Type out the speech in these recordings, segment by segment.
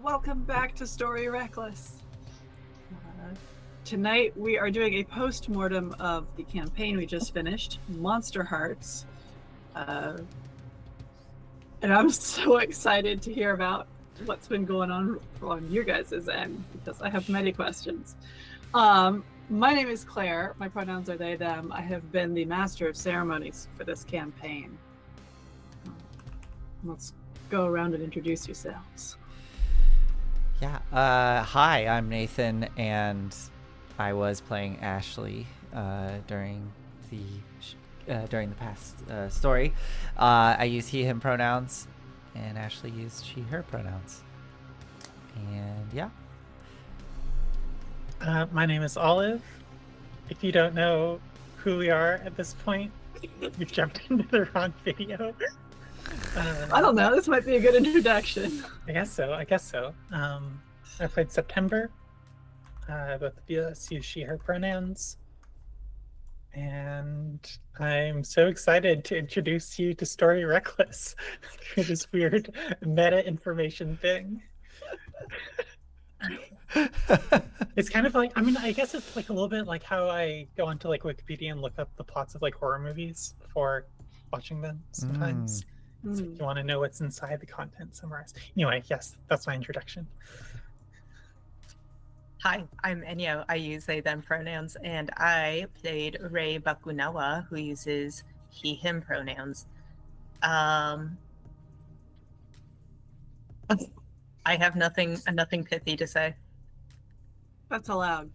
Welcome back to Story Reckless. Tonight we are doing a postmortem of the campaign we just finished, Monsterhearts. And I'm so excited to hear about what's been going on your guys' end, because I have many questions. My name is Claire. My pronouns are they, them. I have been the master of ceremonies for this campaign. Let's go around and introduce yourselves. Yeah. Hi, I'm Nathan, and I was playing Ashley during the past story. I use he/him pronouns, and Ashley used she/her pronouns. And yeah. My name is Olive. If you don't know who we are at this point, you've jumped into the wrong video. I don't know. This might be a good introduction. I guess so. I played September. Both of us use she/her pronouns. And I'm so excited to introduce you to Story Reckless through this weird meta information thing. It's kind of like, I guess it's like a little bit like how I go onto like Wikipedia and look up the plots of like horror movies before watching them sometimes. So if you want to know what's inside the content summarized. Anyway, yes, that's my introduction. Hi, I'm Enyo. I use they, them pronouns, and I played Rei Bakunawa, who uses he, him pronouns. I have nothing pithy to say. That's allowed.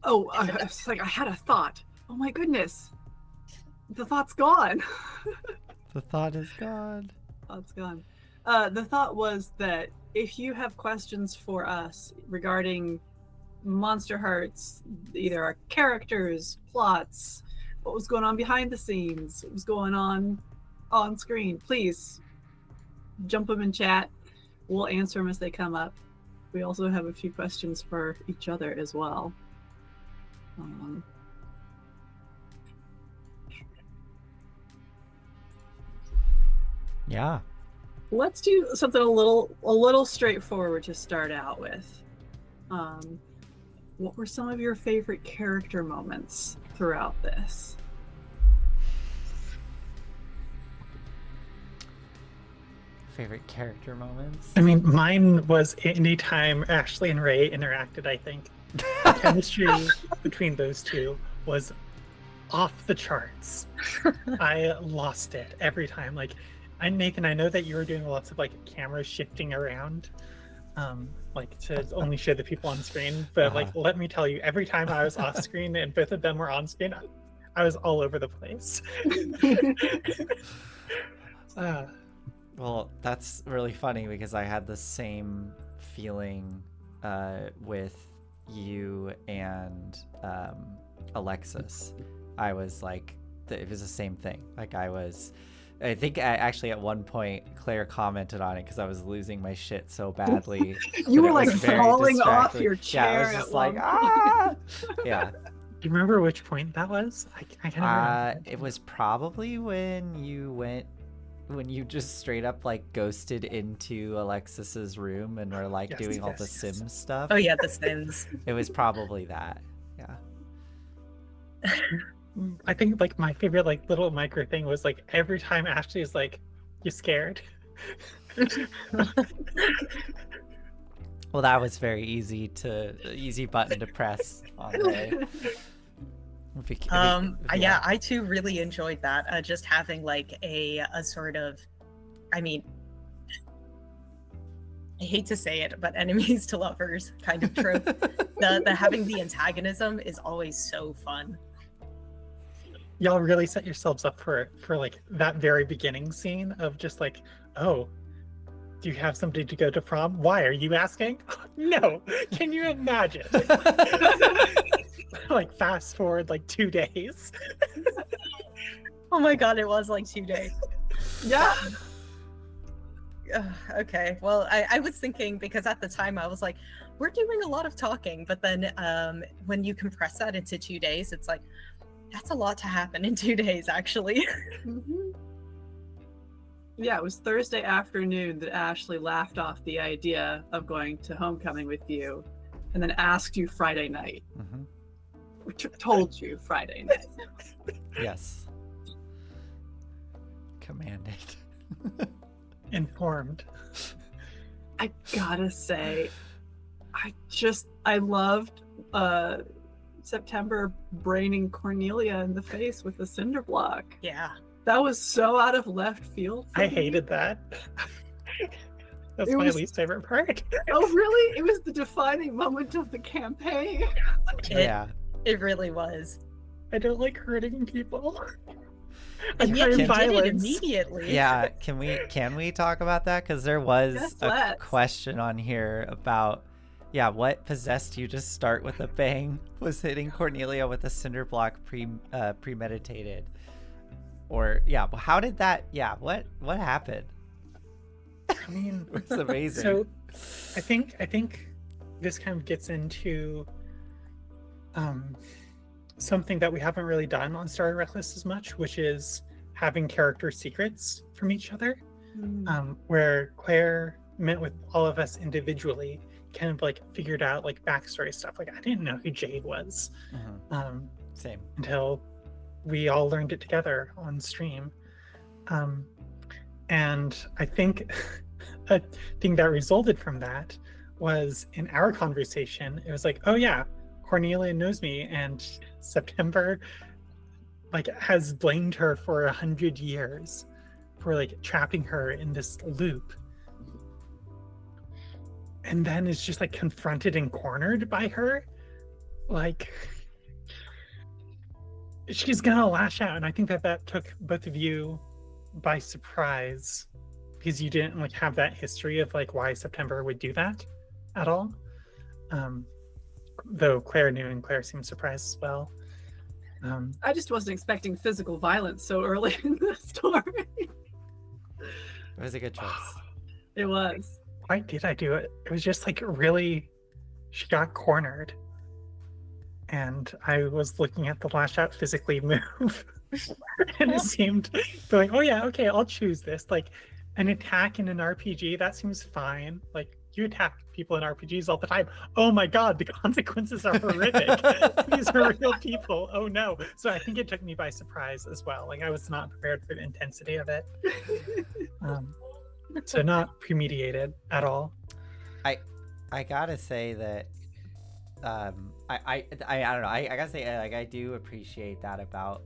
It's like I had a thought. Oh my goodness. The thought's gone. The thought is gone. Thought's gone. The thought was that if you have questions for us regarding Monsterhearts, either our characters, plots, what was going on behind the scenes, what was going on screen, please jump them in chat. We'll answer them as they come up. We also have a few questions for each other as well. Yeah. Let's do something a little straightforward to start out with. What were some of your favorite character moments throughout this? Favorite character moments? Mine was anytime Ashley and Ray interacted, I think. The chemistry between those two was off the charts. I lost it every time. Nathan, I know that you were doing lots of cameras shifting around, to only show the people on screen. But let me tell you, every time I was off screen and both of them were on screen, I was all over the place. Well, that's really funny because I had the same feeling with you and Alexis. I was it was the same thing. I think actually at one point Claire commented on it because I was losing my shit so badly. You were falling off your chair. Yeah, I was just ah! Yeah. Do you remember which point that was? I can't remember. It was probably when you just straight up ghosted into Alexis's room and were doing all the Sims stuff. Oh yeah, the Sims. It was probably that. Yeah. I think my favorite little micro thing was every time Ashley is you scared? Well, that was very easy button to press on the yeah, I too really enjoyed that. Just having a sort of, I hate to say it, but enemies to lovers kind of trope. the having the antagonism is always so fun. Y'all really set yourselves up for that very beginning scene of just oh, do you have somebody to go to prom? Why are you asking? No, can you imagine? Fast forward 2 days. Oh my god, it was 2 days. Yeah. Okay, well, I was thinking, because at the time I was we're doing a lot of talking, but then when you compress that into 2 days, it's that's a lot to happen in 2 days, actually. Mm-hmm. Yeah, it was Thursday afternoon that Ashley laughed off the idea of going to homecoming with you, and then asked you Friday night. Mm-hmm. Told you Friday night. Yes. Commanded. Informed. I gotta say, I loved September braining Cornelia in the face with the cinder block. Yeah. That was so out of left field. I hated that. That's my least favorite part. Oh, really? It was the defining moment of the campaign. Yeah. It really was. I don't like hurting people. And yet you did it immediately. Yeah, can we talk about that? Because there was Yes, a let's. question on here about, what possessed you to start with a bang? Was hitting Cornelia with a cinder block premeditated? Or how did that? What happened? I mean, It's amazing. So, I think this kind of gets into something that we haven't really done on Starry Reckless as much, which is having character secrets from each other. Where Claire met with all of us individually, kind of like figured out like backstory stuff. Like I didn't know who Jade was Same. until we all learned it together on stream. And I think a thing that resulted from that was in our conversation, it was like, oh yeah, Cornelia knows me, and September like has blamed her for 100 years for like trapping her in this loop, and then is just like confronted and cornered by her. Like she's gonna lash out, and I think that took both of you by surprise, because you didn't like have that history of like why September would do that at all. Though Claire knew, and Claire seemed surprised as well. I just wasn't expecting physical violence so early in the story. It was a good choice. It was. Why did I do it? It was just like really, she got cornered, and I was looking at the lash out physically move, and it seemed like, oh yeah, okay, I'll choose this. Like an attack in an RPG, that seems fine. Like you attack people in RPGs all the time. Oh my god, the consequences are horrific. These are real people. Oh no. So I think it took me by surprise as well. Like I was not prepared for the intensity of it. So not premeditated at all. I gotta say that I don't know. I gotta say, like, I do appreciate that about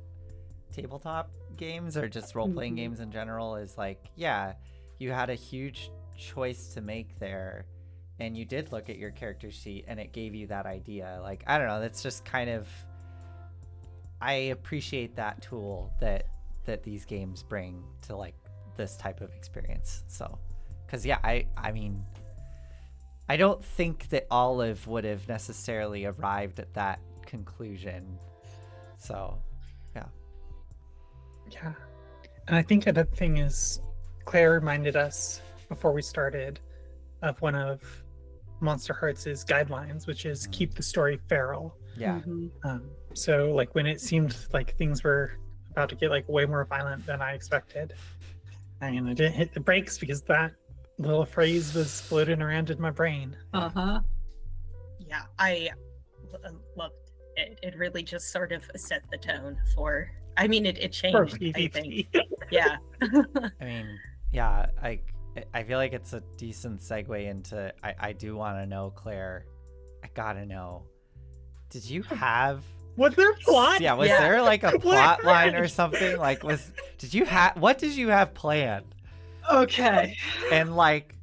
tabletop games or just role-playing games in general, is like, you had a huge choice to make there, and you did look at your character sheet and it gave you that idea. Like, I don't know, that's just kind of, I appreciate that tool that these games bring to like this type of experience. So, because I mean, I don't think that Olive would have necessarily arrived at that conclusion. So, yeah. And I think another thing is, Claire reminded us before we started of one of Monsterhearts' guidelines, which is keep the story feral. Yeah. So like when it seemed like things were about to get like way more violent than I expected, I mean, I didn't hit the brakes because that little phrase was floating around in my brain. Uh-huh. Yeah, I loved it. It really just sort of set the tone for, I mean, it changed, I think. Yeah. I mean, I feel like it's a decent segue into, I do want to know, Claire, I gotta know, did you have... Was there a plot? Yeah, was there like a plot line or something? Like, what did you have planned? Okay. And like,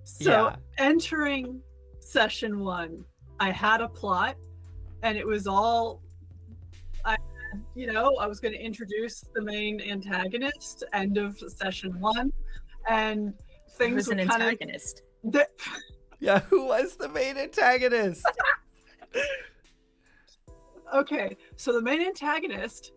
so entering session 1, I had a plot, and it was all, I was going to introduce the main antagonist, end of session 1, and things was were an kind antagonist. yeah, who was the main antagonist? Okay, so the main antagonist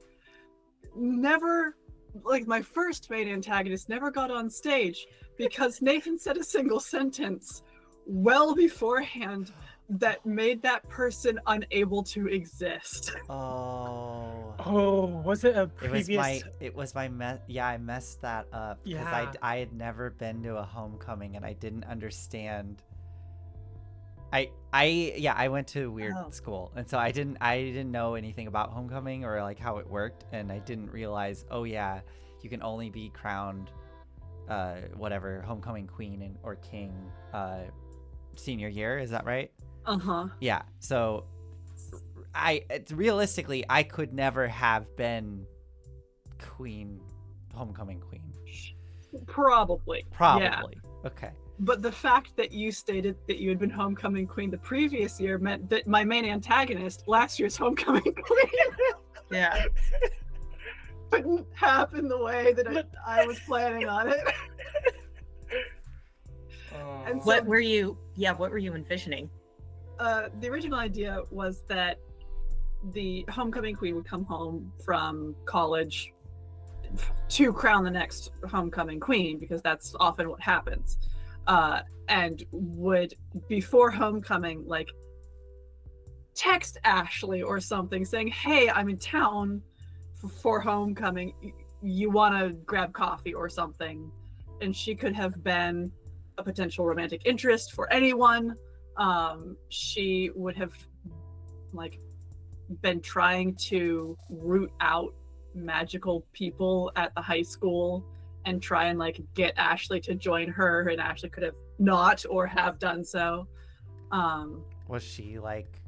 never, like my first main antagonist never got on stage because Nathan said a single sentence well beforehand that made that person unable to exist. Oh. Oh, was it a It was previous? yeah, I messed that up because Yeah. I had never been to a homecoming and I didn't understand. I went to a weird Oh. school, and so I didn't know anything about homecoming or like how it worked, and I didn't realize, oh yeah, you can only be crowned whatever homecoming queen or king senior year, is that right? Uh-huh. Yeah. So realistically I could never have been homecoming queen. Probably. Probably. Yeah. Okay. But the fact that you stated that you had been homecoming queen the previous year meant that my main antagonist, last year's homecoming queen, Yeah. couldn't happen the way that I was planning on it. And so, What were you envisioning? the original idea was that the homecoming queen would come home from college to crown the next homecoming queen, because that's often what happens. And would, before homecoming, like text Ashley or something saying, hey, I'm in town for homecoming. You want to grab coffee or something? And she could have been a potential romantic interest for anyone. She would have like been trying to root out magical people at the high school and try and like get Ashley to join her, and Ashley could have not or have done so. Was she like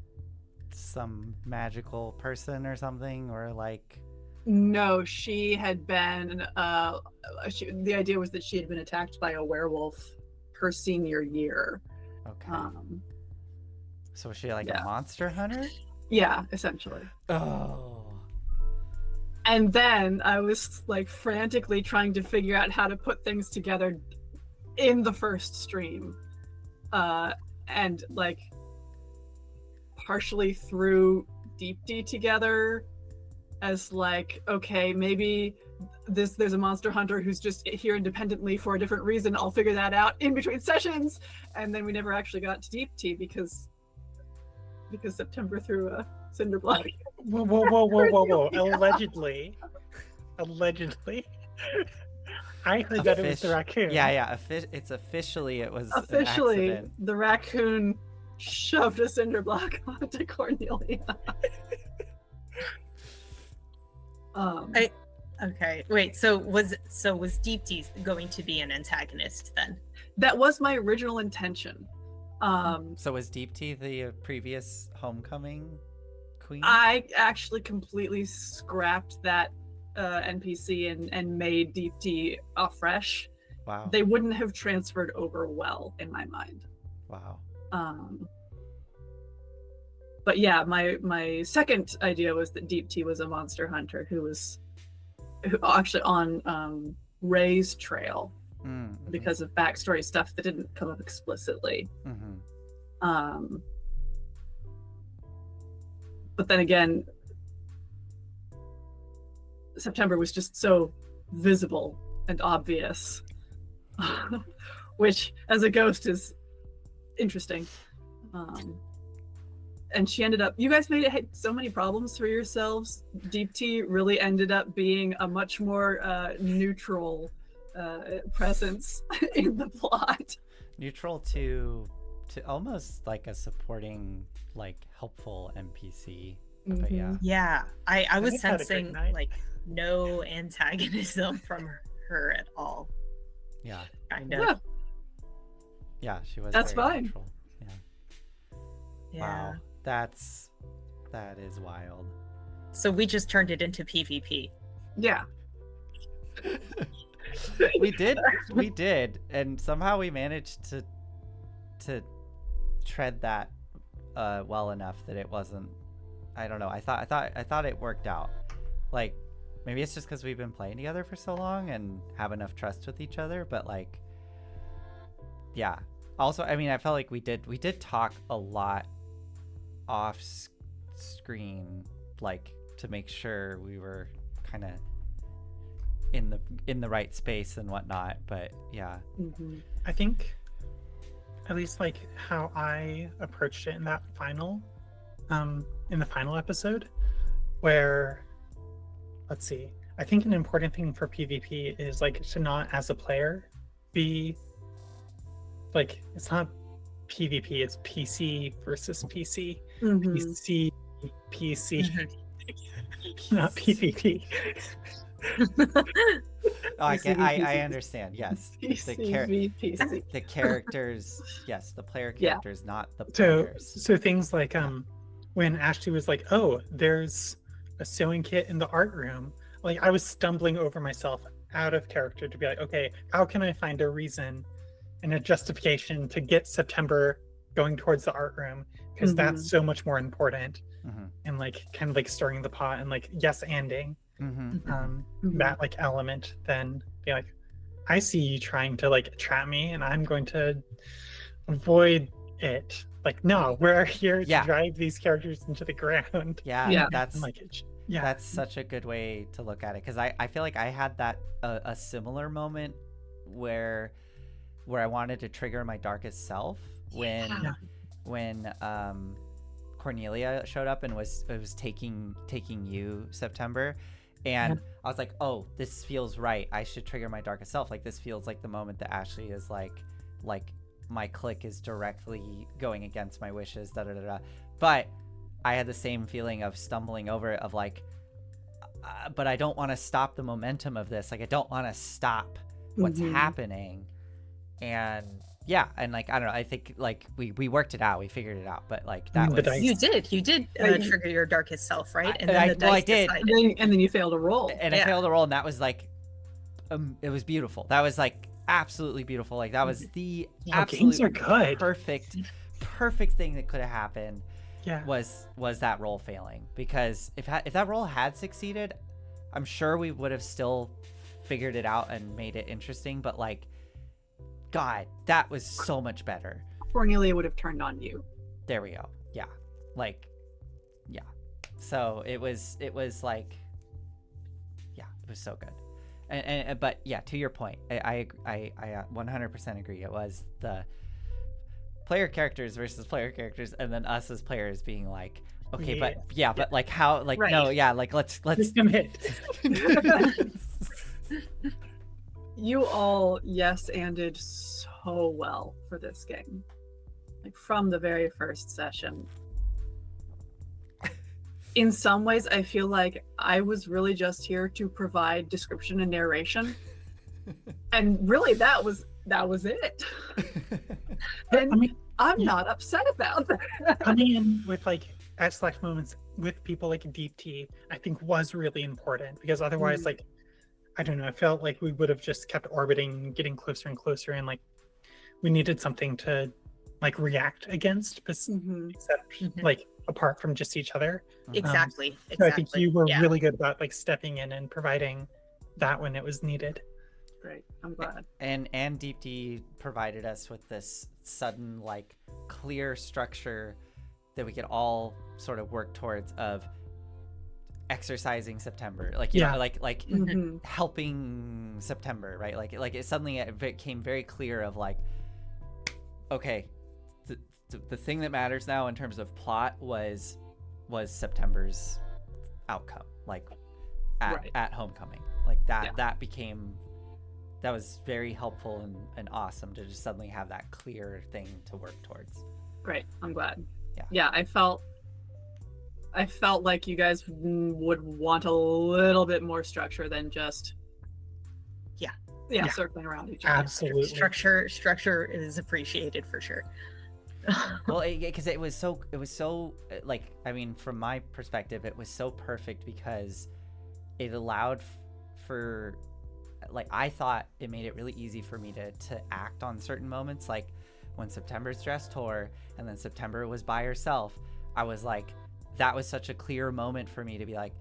some magical person or something, or like? No, she had been the idea was that she had been attacked by a werewolf her senior year. Okay. So was she like a monster hunter? Yeah, essentially. Oh. And then I was like frantically trying to figure out how to put things together in the first stream. And like partially threw Deep D together as like, okay, maybe there's a monster hunter who's just here independently for a different reason. I'll figure that out in between sessions. And then we never actually got to Deep T because September threw a cinder block. Whoa. Allegedly. I heard that it was the raccoon. Yeah. It's officially it was officially an accident. The raccoon shoved a cinder block onto Cornelia. Okay, wait. So was Deep T going to be an antagonist then? That was my original intention. So was Deep T the previous homecoming queen? I actually completely scrapped that NPC and made Deep T afresh. Wow. They wouldn't have transferred over well in my mind. Wow. But yeah, my second idea was that Deep T was a monster hunter who actually on Ray's trail. Mm-hmm. Because of backstory stuff that didn't come up explicitly. Mm-hmm. But then again, September was just so visible and obvious, which as a ghost is interesting. And she ended up, you guys had so many problems for yourselves. Deep T really ended up being a much more neutral presence in the plot. Neutral to almost like a supporting, like helpful NPC. Mm-hmm. But yeah. Yeah, I was had a great sensing night. like no antagonism from her at all. Yeah. Kind of. Yeah. Yeah, she was. That's very fine. Neutral. Yeah. Yeah. Wow. That is wild. So we just turned it into PvP. Yeah. we did, and somehow we managed to tread that well enough that it wasn't. I don't know. I thought it worked out. Like maybe it's just because we've been playing together for so long and have enough trust with each other. But like, yeah. Also, I mean, I felt like we did talk a lot off screen, like to make sure we were kind of in the right space and whatnot. But yeah. Mm-hmm. I think at least like how I approached it in that final, in the final episode, where, let's see, I think an important thing for PvP is like to not, as a player, be like, it's not PvP, it's PC versus PC. Mhm. PC, Mhm. not PvP. Oh, I PCV. understand. Yes, PCV. the characters. Yes, the player Yeah. characters, not the So, players. so things like when Ashley was like, "Oh, there's a sewing kit in the art room," like I was stumbling over myself out of character to be like, "Okay, how can I find a reason and a justification to get September going towards the art room? Because Mhm. that's so much more important." Mm-hmm. And like kind of like stirring the pot and like yes-anding Mm-hmm. Mhm. that like element, then be like, I see you trying to like trap me and I'm going to avoid it. Like, no, we're here to Yeah. drive these characters into the ground. Yeah, Yeah. that's And like, yeah, that's such a good way to look at it, because I feel like I had that a similar moment where I wanted to trigger my darkest self when Yeah. when Cornelia showed up and was taking you, September, and I was like, oh, this feels right. I should trigger my darkest self. Like, this feels like the moment that Ashley is like my click is directly going against my wishes, da da da da. But I had the same feeling of stumbling over it, of like, but I don't want to stop the momentum of this. Like, I don't want to stop what's Mhm. happening. And yeah, and like, I don't know, I think like we worked it out, we figured it out, but like that The was dice. You did Yeah, trigger your darkest self, right? And I then the dice did. decided. And then you failed a roll. And I Yeah. failed a roll, and that was like it was beautiful. That was like absolutely beautiful. Like, that was the Oh, games are absolute good. perfect thing that could have happened. Yeah. Was that roll failing, because if that roll had succeeded, I'm sure we would have still figured it out and made it interesting, but like, God, that was so much better. Cornelia would have turned on you. There we go. Yeah. Like, yeah. So it was like, yeah, it was so good. And but yeah, to your point, I 100% agree. It was the player characters versus player characters, and then us as players being like, okay, but like, how, like, Right. no, yeah, like, let's System hit. You all yes-anded so well for this game. Like, from the very first session. In some ways, I feel like I was really just here to provide description and narration. And really, that was it. And I mean, I'm yeah. not upset about that. coming in with like at select moments with people like Deep T, I think was really important, because otherwise, like, I don't know, I felt like we would have just kept orbiting, getting closer and closer, and like we needed something to like react against, Mhm. except like apart from just each other. Exactly. So I think you were Yeah. really good about like stepping in and providing that when it was needed. Great. I'm glad. And Deep D provided us with this sudden, like, clear structure that we could all sort of work towards, of exercising September, like, you Yeah. know, like Mhm. helping September, right? Like it suddenly it became very clear of like, okay, the thing that matters now in terms of plot was September's outcome, like Right. at homecoming, like that. Yeah. That was very helpful and awesome to just suddenly have that clear thing to work towards. Great. I'm glad. Yeah. Yeah, I felt like you guys would want a little bit more structure than just Yeah. circling around each other. Absolutely. Structure is appreciated for sure. Well, because it was so like, I mean, from my perspective, it was so perfect because it allowed for, like, I thought it made it really easy for me to act on certain moments, like when September's dress tore and then September was by herself. I was like, that was such a clear moment for me to be like,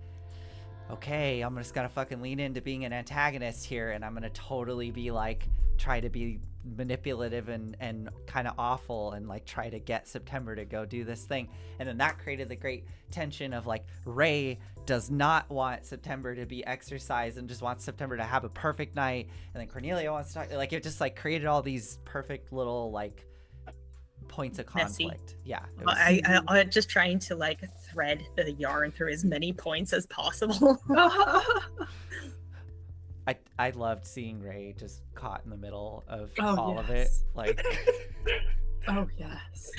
okay, I'm just gonna fucking lean into being an antagonist here, and I'm gonna totally be like, try to be manipulative and kind of awful, and like try to get September to go do this thing. And then that created the great tension of like, Ray does not want September to be exercised and just wants September to have a perfect night, and then Cornelia wants to talk, like, it just like created all these perfect little like points of Messy. conflict. Yeah. It was, I just trying to like thread the yarn through as many points as possible. I loved seeing Ray just caught in the middle of Oh, all of it. yes. Like, Oh yes.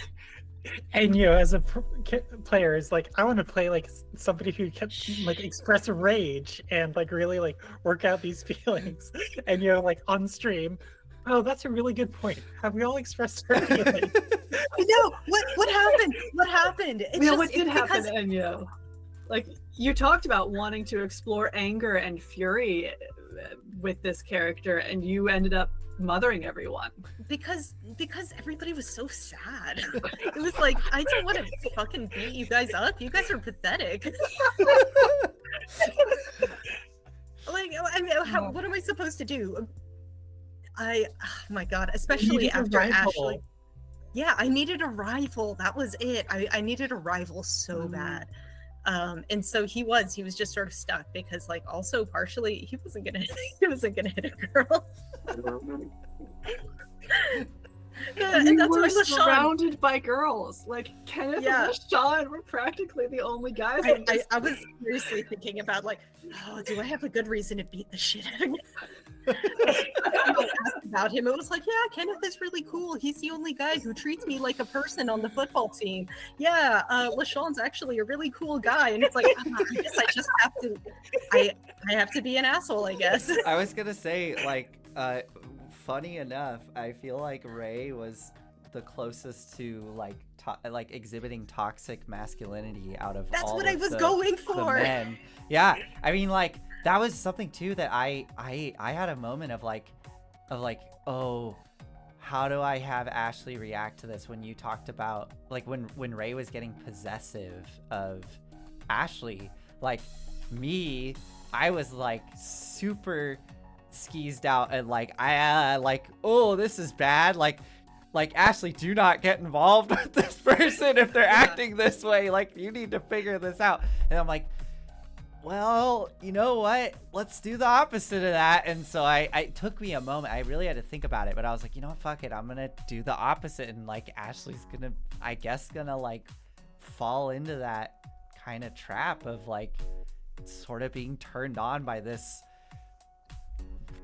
And as a player, is like, I want to play like somebody who can like express rage and like really like work out these feelings. And like on stream, oh, that's a really good point. Have we all expressed our feelings? I know. What happened? What happened? It's Yeah, just, what did it's happen, because Enyo? Like, you talked about wanting to explore anger and fury with this character, and you ended up mothering everyone. because everybody was so sad. It was like, I don't want to fucking beat you guys up. You guys are pathetic. Like, I mean, what am I supposed to do? Oh my god, especially after Ashley. Yeah, I needed a rival. That was it. I needed a rival so bad. And so he was just sort of stuck because, like, also partially he wasn't gonna hit a girl. And that's we were why LaShawn. surrounded by girls. Like, Kenneth Yeah. and LaShawn were practically the only guys. I was seriously thinking about, like, oh, do I have a good reason to beat the shit out of him? I asked about him. It was like, yeah, Kenneth is really cool. He's the only guy who treats me like a person on the football team. Yeah, LaShawn's actually a really cool guy. And it's like, I guess I just have to, I have to be an asshole, I guess. I was gonna say, like, funny enough, I feel like Ray was the closest to like exhibiting toxic masculinity out of That's all what of I was the, going the for. men. Yeah, I mean, like, that was something too that I had a moment of like, oh, how do I have Ashley react to this when you talked about like when Ray was getting possessive of Ashley, like me, I was like super skeezed out and like I like, oh, this is bad, like Ashley, do not get involved with this person if they're acting this way, like you need to figure this out. And I'm like, well, you know what, let's do the opposite of that. And so it took me a moment, I really had to think about it, but I was like, you know what, fuck it, I'm gonna do the opposite. And like Ashley's gonna, I guess, gonna like fall into that kind of trap of like sort of being turned on by this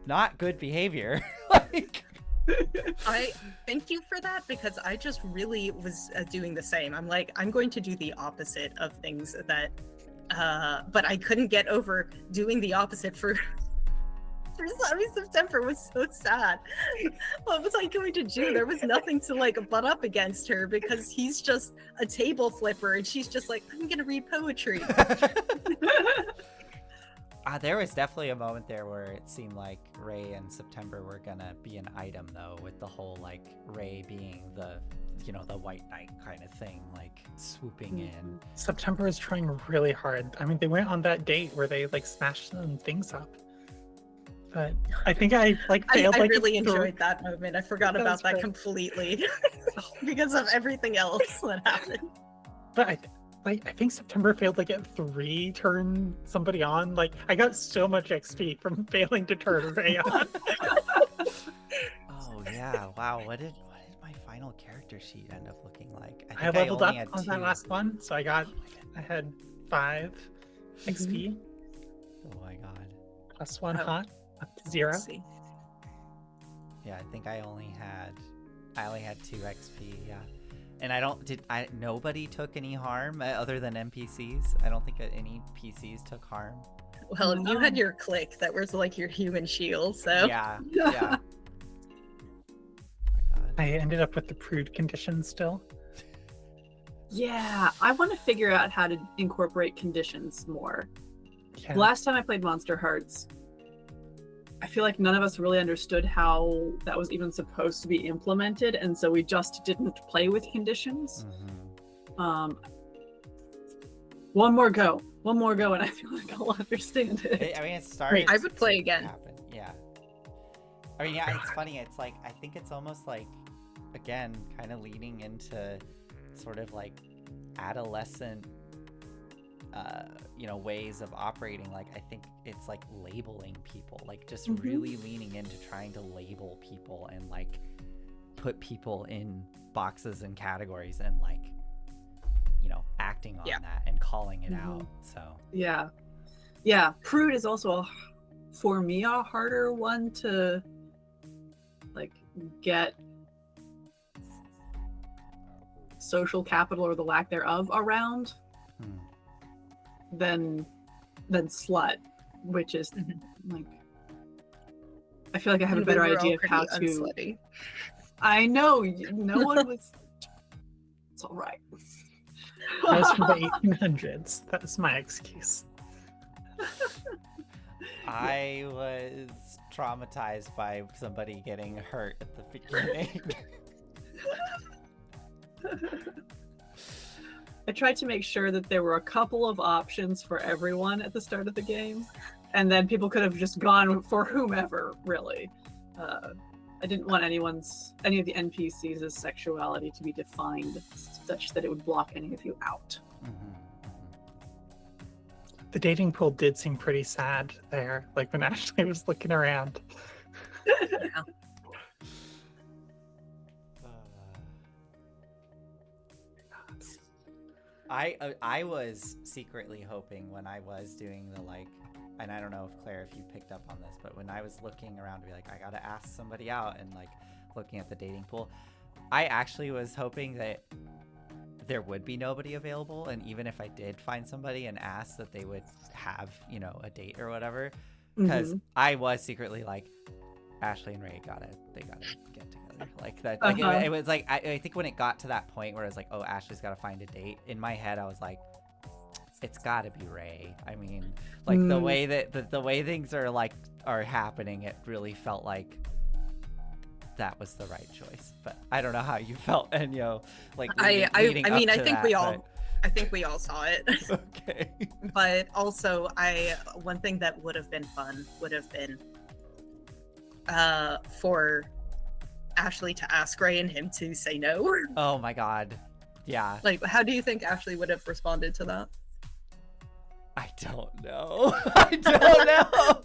not good behavior. Like, I thank you for that, because I just really was doing the same. I'm like, I'm going to do the opposite of things that but I couldn't get over doing the opposite for September was so sad. What was I going to do? There was nothing to like butt up against her because he's just a table flipper and she's just like, I'm gonna read poetry. there was definitely a moment there where it seemed like Ray and September were gonna be an item, though, with the whole like Ray being the, you know, the white knight kind of thing, like swooping in. September is trying really hard. I mean, they went on that date where they like smashed some things up. But I think I like failed. I like really enjoyed that moment. I forgot That was about that great. completely because of everything else that happened. But I think September failed like at 3 turn somebody on. Like I got so much XP from failing to turn Ray on. Oh yeah, wow. What did my final character sheet end up looking like? I think leveled only up had on that 2. last one, so I had 5 XP Oh my god. plus 1 Oh. hot up to 0. Let's see. Yeah, I think I only had 2 XP. Yeah, and nobody took any harm other than NPCs. I don't think any PCs took harm. Well, you had your click that was like your human shield, so Yeah. Oh my god. I ended up with the prude condition still. Yeah, I want to figure out how to incorporate conditions more. Yeah. Last time I played Monsterhearts, I feel like none of us really understood how that was even supposed to be implemented, and so we just didn't play with conditions. Mhm. One more go, and I feel like I'll understand it. I mean, it started. I would play to again. happen. Yeah. I mean, yeah, it's funny. It's like, I think it's almost like, again, kind of leaning into sort of like adolescent, ways of operating. Like, I think it's like labeling people, like just Mhm. really leaning into trying to label people and like, put people in boxes and categories and like, acting on that and calling it out. So yeah, prude is also for me a harder one to like get social capital or the lack thereof around than slut, which is like, I feel like I have a better idea of how to. Unslutty. I know no one was. It's all right. That was from the 1800s. That's my excuse. I was traumatized by somebody getting hurt at the beginning. I tried to make sure that there were a couple of options for everyone at the start of the game, and then people could have just gone for whomever, really. I didn't want any of the NPCs' sexuality to be defined such that it would block any of you out. The dating pool did seem pretty sad there, like when Ashley was looking around. Yeah. I was secretly hoping when I was doing the like, and I don't know if Claire, if you picked up on this, but when I was looking around to be like, I gotta ask somebody out and like looking at the dating pool, I actually was hoping that there would be nobody available, and even if I did find somebody and ask, that they would have, a date or whatever, because I was secretly like, Ashley and Ray they gotta get together like that. Like it was like I think when it got to that point where it was like, oh, Ashley's gotta find a date, in my head I was like, it's gotta be Ray. I mean, like the way that the way things are happening, it really felt like that was the right choice. But I don't know how you felt, and like I think we all saw it. Okay. But also, one thing that would have been fun would have been for Ashley to ask Ray and him to say no. Oh my god. Yeah. Like, how do you think Ashley would have responded to that? I don't know. I don't know.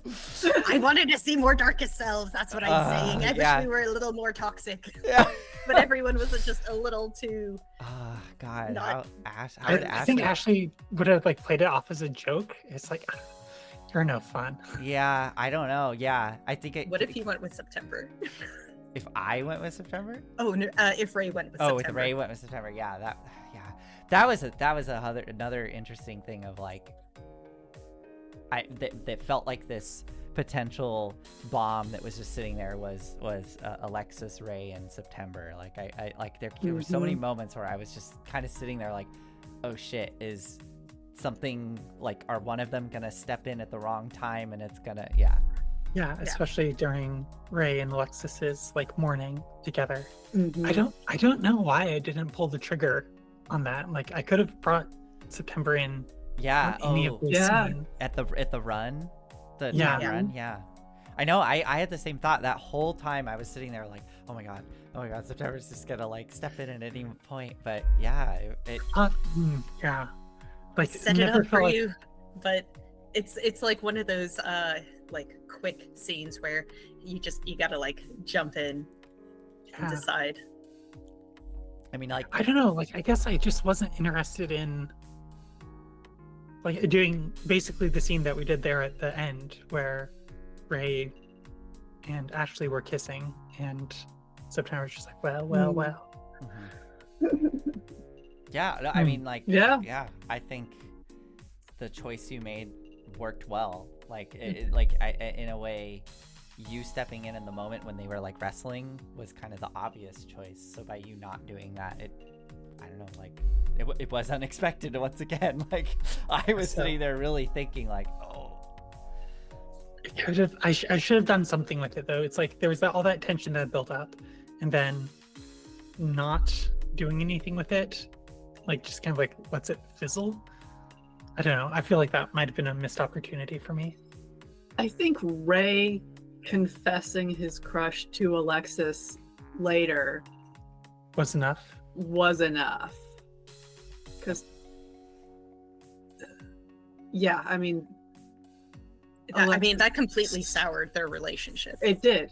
I wanted to see more darkest selves. That's what I'm saying. I wish we were a little more toxic. Yeah. But everyone was just a little too. God. I think Ashley would have like played it off as a joke. It's like, you're no fun. Yeah, I don't know. Yeah, I think it. What if he went with September? If I went with September? Oh, no, if Ray went with September. Oh, if Ray went with September. Yeah, that was another interesting thing of like, that felt like this potential bomb that was just sitting there was Alexis, Ray, and September. Like I like there were so many moments where I was just kind of sitting there like, oh shit, is something like, are one of them gonna step in at the wrong time and it's gonna Yeah, especially during Ray and Alexis's like morning together. I don't know why I didn't pull the trigger on that. Like I could have brought September in. Yeah. Scene. At the run, run. Yeah. I know. I had the same thought that whole time. I was sitting there like, oh my god, September's just gonna like step in at any point. But yeah, yeah, like set it up for you. But it's like one of those like quick scenes where you gotta like jump in and decide. I mean, like, I don't know. Like, I guess I just wasn't interested in like doing basically the scene that we did there at the end where Ray and Ashley were kissing and September's just like, well. Yeah, I mean, like, yeah, I think the choice you made worked well. Like, in a way, you stepping in the moment when they were like wrestling was kind of the obvious choice. So by you not doing that, I don't know, like, it was unexpected once again. Like, I was sitting there really thinking like, oh. I should have done something with it though. It's like there was all that tension that built up, and then not doing anything with it, like just kind of like lets it fizzle. I don't know. I feel like that might have been a missed opportunity for me. I think Ray confessing his crush to Alexis later was enough. Because, yeah, I mean, that completely soured their relationship. It did.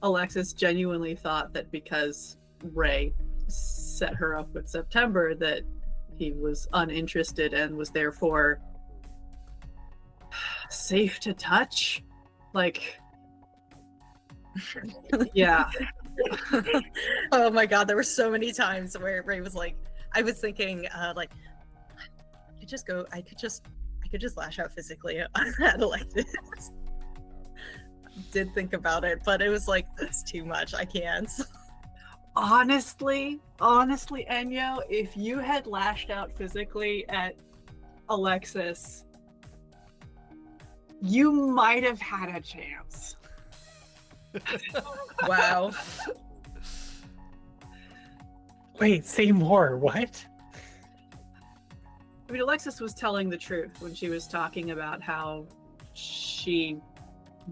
Alexis genuinely thought that because Ray set her up with September, that he was uninterested and was therefore safe to touch. Like, yeah. Oh my god, there were so many times where Ray was like, I was thinking, like, I could just lash out physically at Alexis. Did think about it, but it was like, that's too much. I can't. Honestly, Enyo, if you had lashed out physically at Alexis, you might have had a chance. Wow. Wait, say more. What? I mean, Alexis was telling the truth when she was talking about how she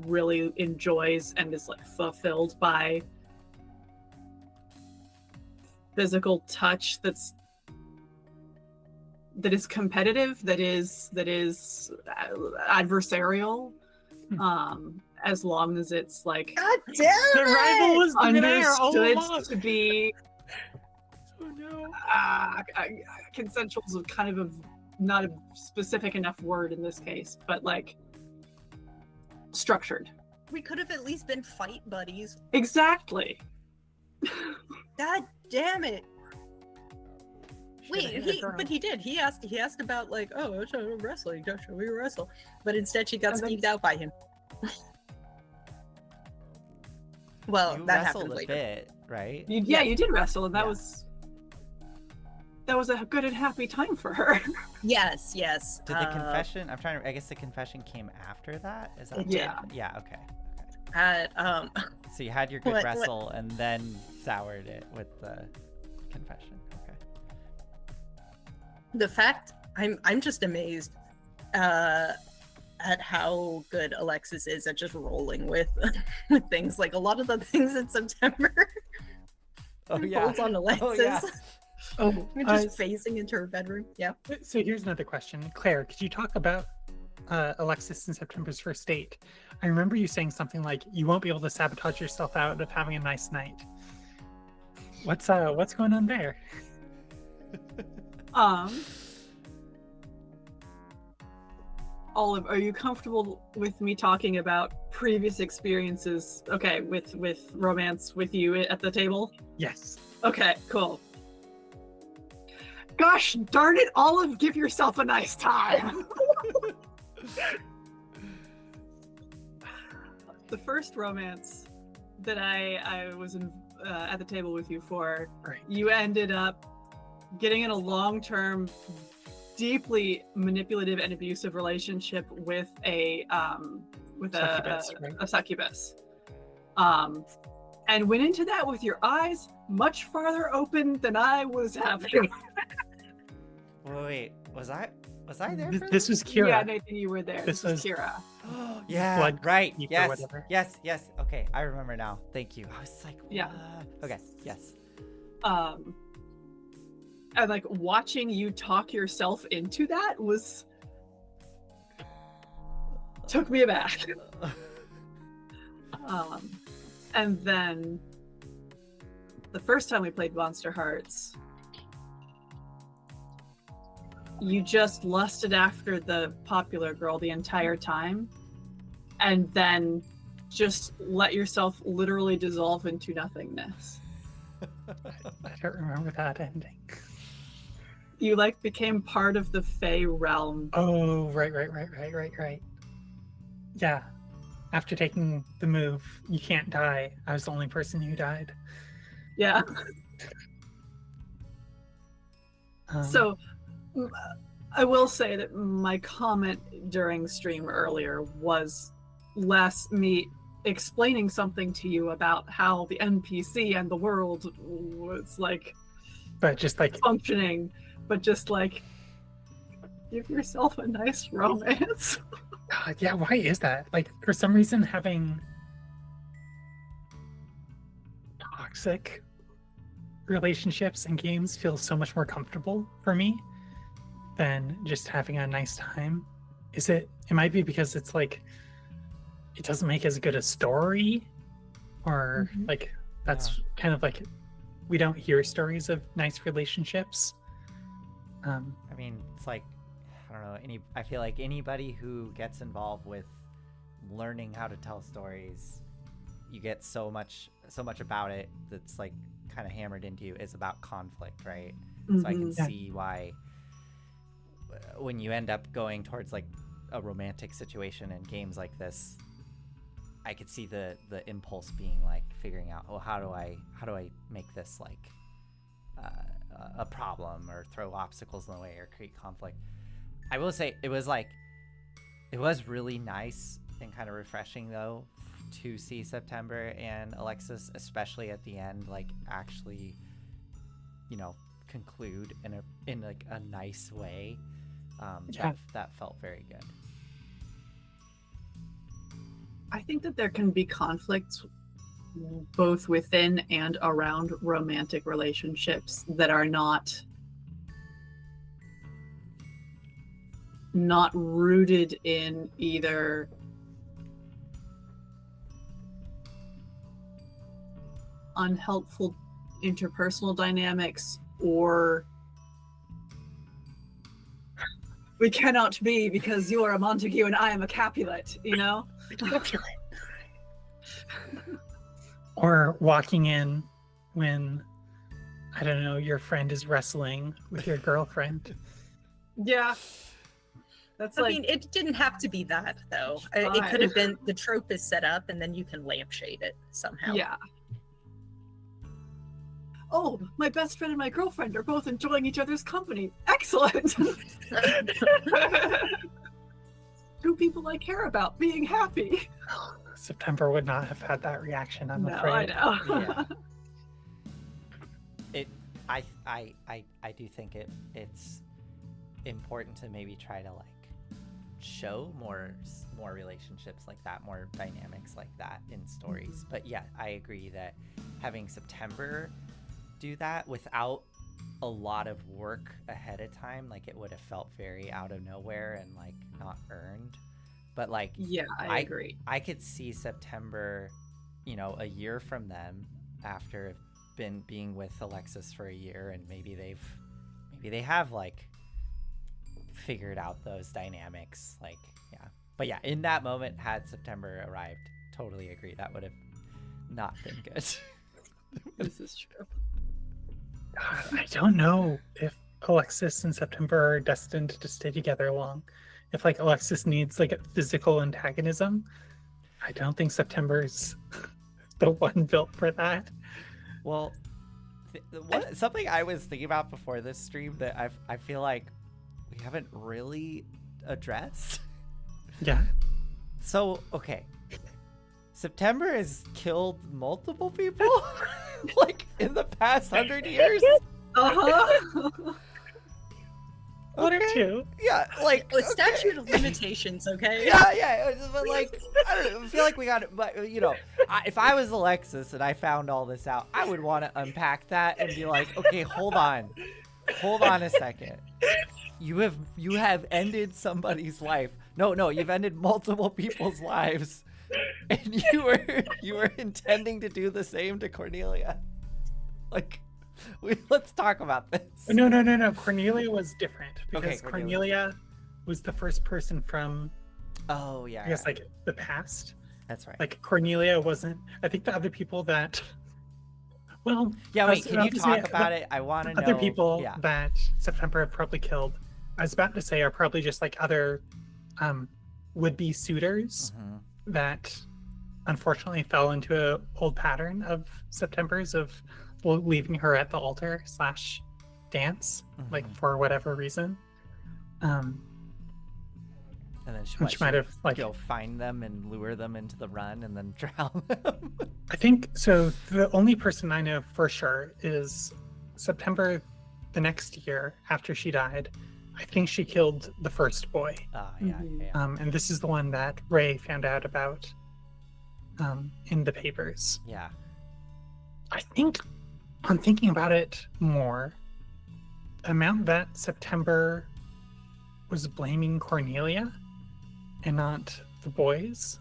really enjoys and is like fulfilled by physical touch that is competitive, that is adversarial, as long as it's like God damn The rival was there all understood along. to be Oh no. consensual is kind of not a specific enough word in this case, but like structured. We could have at least been fight buddies. Exactly. God damn it. Should've Wait, hit her. but he did. He asked about like, oh, wrestling. Shall we wrestle? But instead, she got And then- sneaked out by him. Well, You that wrestled happened a later. bit, right? You did wrestle, and that Yeah. was a good and happy time for her. Yes. Did the confession? I guess the confession came after that. Is that? It did. Yeah. Okay. At So you had your good What- wrestle and then soured it with the confession. Okay. the fact I'm just amazed at how good Alexis is at just rolling with with things. Like a lot of the things in September Oh yeah. rolls on Alexis. Oh yeah. Oh, And just phasing into her bedroom. Yeah. so here's another question. Claire, could you talk about Alexis and September's first date? I remember you saying something like, you won't be able to sabotage yourself out of having a nice night. What's going on there? Olive, are you comfortable with me talking about previous experiences? Okay, with romance with you at the table? Yes. Okay, cool. Gosh darn it, Olive, give yourself a nice time. The first romance that I was at the table with you for, Right. you ended up getting in a long-term, deeply manipulative and abusive relationship with a Succubus, right? succubus. And went into that with your eyes much farther open than I was having. Wait. Was I there for This was Kira. Yeah, Nathan, you were there. This This was was- Kira. Yeah. Blood Right. Creek or Yes. whatever. Yes. Okay. I remember now. Thank you. I was like, Yeah. what? Okay. Yes. And like watching you talk yourself into that took me aback. And then the first time we played Monsterhearts, you just lusted after the popular girl the entire time, and then just let yourself literally dissolve into nothingness. I don't remember that ending. You like became part of the Fae realm. Oh, right. Yeah. After taking the move, you can't die. I was the only person who died. Yeah. Um, So I will say that my comment during stream earlier was less me explaining something to you about how the NPC and the world was like but just like, functioning, but just like give yourself a nice romance. God, yeah, why is that? Like, for some reason, having toxic relationships and games feels so much more comfortable for me than just having a nice time. It might be because it's like, it doesn't make as good a story or Mhm. like that's kind of like we don't hear stories of nice relationships. I mean, it's like, I don't know, I feel like anybody who gets involved with learning how to tell stories, you get so much about it that's like kind of hammered into you is about conflict, right? So I can Mhm. Yeah. see why when you end up going towards like a romantic situation in games like this, I could see the impulse being like figuring out, oh, how do I make this like a problem or throw obstacles in the way or create conflict. I will say it was really nice and kind of refreshing though to see September and Alexis, especially at the end, like actually, conclude in like a nice way. That felt very good. I think that there can be conflicts both within and around romantic relationships that are not rooted in either unhelpful interpersonal dynamics or we cannot be because you are a Montague and I am a Capulet, Or walking in when, I don't know, your friend is wrestling with your girlfriend. Yeah. That's I mean, it didn't have to be that, though. It could have been the trope is set up and then you can lampshade it somehow. Yeah. Oh, my best friend and my girlfriend are both enjoying each other's company. Excellent. Two people I care about being happy. September would not have had that reaction, I'm afraid. I know. I do think it's important to maybe try to like show more relationships like that, more dynamics like that in stories. But yeah, I agree that having September do that without a lot of work ahead of time, like it would have felt very out of nowhere and like not earned. But like, yeah, I agree. I could see September, a year from them, after being with Alexis for a year, and maybe they have like figured out those dynamics. Like, yeah. But yeah, in that moment, had September arrived, totally agree. That would have not been good. This is true. God, I don't know if Alexis and September are destined to stay together long. If like Alexis needs like a physical antagonism, I don't think September's the one built for that. Well, something I was thinking about before this stream that I feel like we haven't really addressed. Yeah. So, okay. September has killed multiple people like in the past 100 years. One or two. Yeah, like With statute of limitations, okay? Yeah, but like I don't know, I feel like we got it. But if I was Alexis and I found all this out, I would want to unpack that and be like, okay, hold on a second. You have ended somebody's life. No, you've ended multiple people's lives. And you were intending to do the same to Cornelia. Like, let's talk about this. No. Cornelia was different because Okay, Cornelia was the first person from, oh yeah, I guess like the past. that's right. Like Cornelia wasn't. I think the other people that, well, yeah. I Wait, was can you about to talk say about it? I want to know. other people Yeah. that September have probably killed. I was about to say are probably just like other would-be suitors Mhm. that unfortunately fell into an old pattern of September's of leaving her at the altar / dance, like Mhm. for whatever reason. And then she Which might have like go find them and lure them into the run and then drown them. I think so. The only person I know for sure is September the next year after she died. I think she killed the first boy. Yeah. And this is the one that Ray found out about in the papers. Yeah. I think, on thinking about it more, the amount that September was blaming Cornelia and not the boys,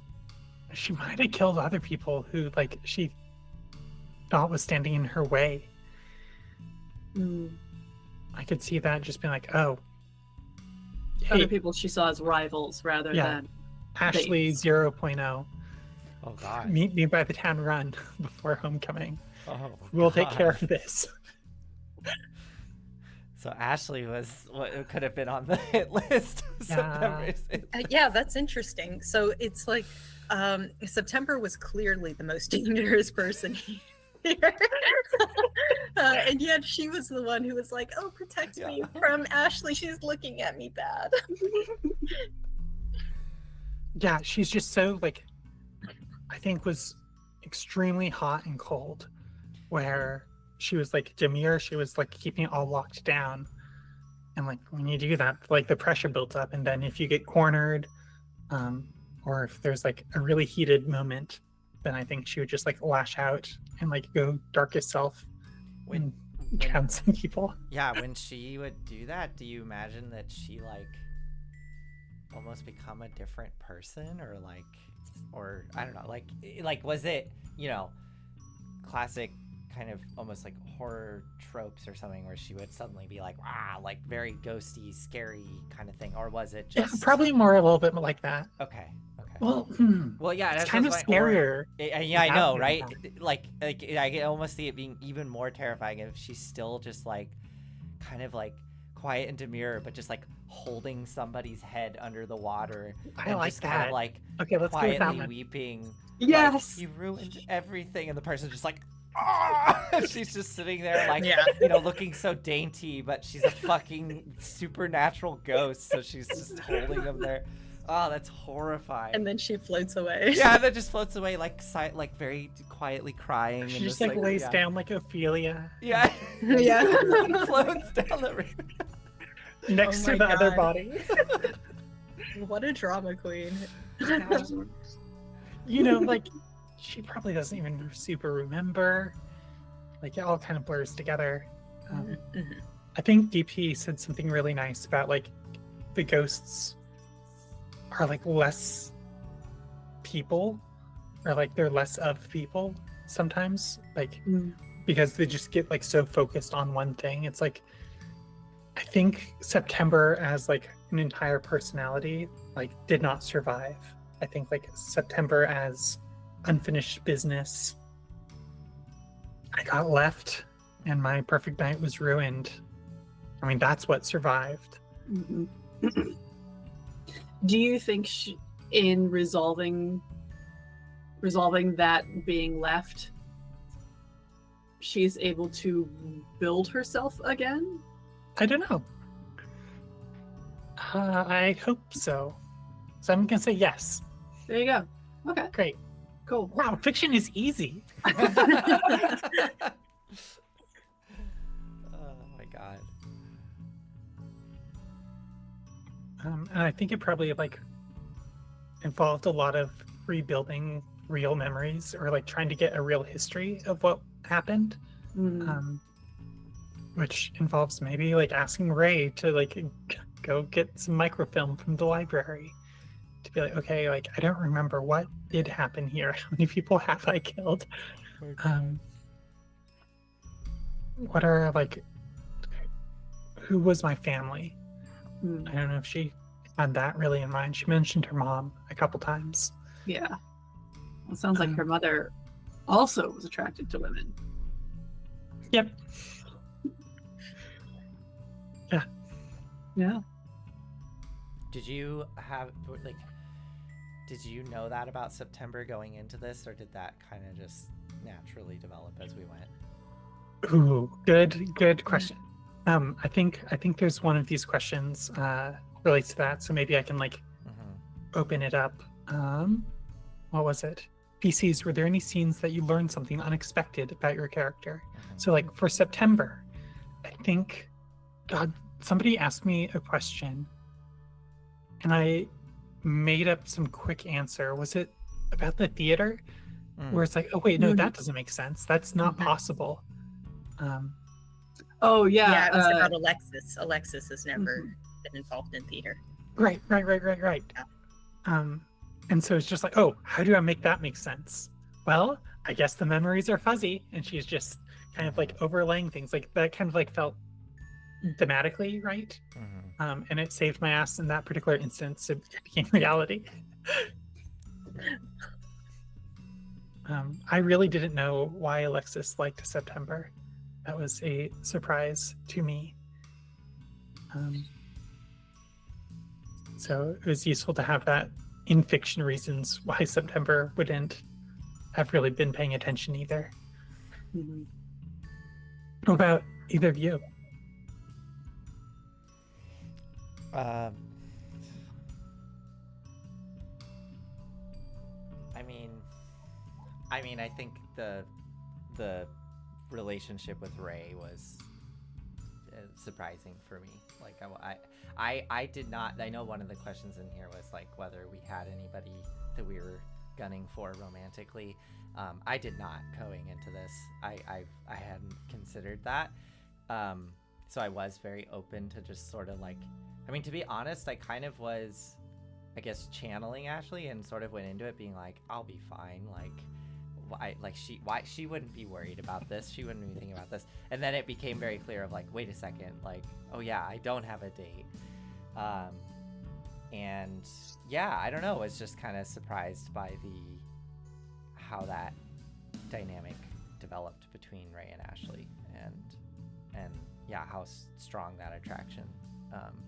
she might have killed other people who like she thought was standing in her way. Mm. I could see that just being like, oh, Other hey, people she saw as rivals rather Yeah. than Ashley dates. 0.0, Oh god. meet me by the town run before homecoming. Oh, We'll take care God. of this. So Ashley was what could have been on the hit list. September. Yeah, that's interesting. So it's like September was clearly the most dangerous person here. And yet she was the one who was like, oh, protect me from Ashley. She's looking at me bad. Yeah, she's just so like, I think was extremely hot and cold, where she was like demure, she was like keeping it all locked down. And like when you do that, like the pressure builds up, and then if you get cornered, or if there's like a really heated moment, then I think she would just like lash out and like go darkest self and drown some people. Yeah, when she would do that, do you imagine that she like almost become a different person, or like, or I don't know, like was it, you know, classic kind of almost like horror tropes or something where she would suddenly be like, like very ghosty, scary kind of thing, or was it just Probably more a little bit like that. Okay. Well, yeah, it's that's kind of just scarier. Yeah, I know, right? that. Like I can almost see it being even more terrifying if she's still just like kind of like quiet and demure, but just like holding somebody's head under the water. I and like just kind of that. like Okay, let's go with that quietly one. weeping. Yes. Like, you ruined everything, and the person's just like, she's just sitting there like, Yeah. you know, looking so dainty, but she's a fucking supernatural ghost, so she's just holding them there. Oh, that's horrifying. And then she floats away. Yeah, that just floats away like very quietly crying. She and just like lays yeah. down like Ophelia. Yeah. Yeah. Floats down the river. Next Oh to my the other God. body. What a drama queen. You know, like she probably doesn't even super remember. Like it all kind of blurs together. Mhm. I think DP said something really nice about like the ghosts are like less people, or like they're less of people sometimes, like because they just get like so focused on one thing. It's like I think September as like an entire personality like did not survive. I think like September as unfinished business, I got left and my perfect night was ruined. I mean, that's what survived. Mhm. Do you think in resolving that being left, she's able to build herself again? I don't know. I hope so. So I'm gonna say yes. There you go. Okay, Great. cool. Wow, fiction is easy. Oh my god. And I think it probably like involved a lot of rebuilding real memories, or like trying to get a real history of what happened. Which involves maybe like asking Ray to like go get some microfilm from the library to be like, okay, like I don't remember what did happen here. How many people have I killed? What are like, who was my family? I don't know if she had that really in mind. She mentioned her mom a couple times. Yeah. Well, it sounds like her mother also was attracted to women. Yep. Yeah. Did you have like? Did you know that about September going into this, or did that kind of just naturally develop as we went? Ooh, good question. I think there's one of these questions relates to that, so maybe I can like open it up. What was it? PCs, were there any scenes that you learned something unexpected about your character? So like for September, I think, God, somebody asked me a question and I made up some quick answer. Was it about the theater? Where it's like, oh wait, no, that doesn't make sense. That's not possible. Oh yeah. Yeah, it was about Alexis. Alexis has never been involved in theater. Right. And so it's just like, oh, how do I make that make sense? Well, I guess the memories are fuzzy, and she's just kind of like overlaying things. Like that kind of like felt thematically right. And it saved my ass in that particular instance. It became reality. I really didn't know why Alexis liked September. That was a surprise to me. So it was useful to have that in fiction reasons why September wouldn't have really been paying attention either. Mhm. What about either of you? I mean, I think the relationship with Ray was surprising for me. Like, I did not. I know one of the questions in here was like whether we had anybody that we were gunning for romantically. I did not going into this. I hadn't considered that. So I was very open to just sort of like, I mean, to be honest, I kind of was, I guess, channeling Ashley and sort of went into it being like, I'll be fine. Like, she wouldn't be worried about this. She wouldn't be thinking about this. And then it became very clear of like, wait a second, like, oh yeah, I don't have a date. And yeah, I don't know. I was just kind of surprised by how that dynamic developed between Ray and Ashley, and yeah, how strong that attraction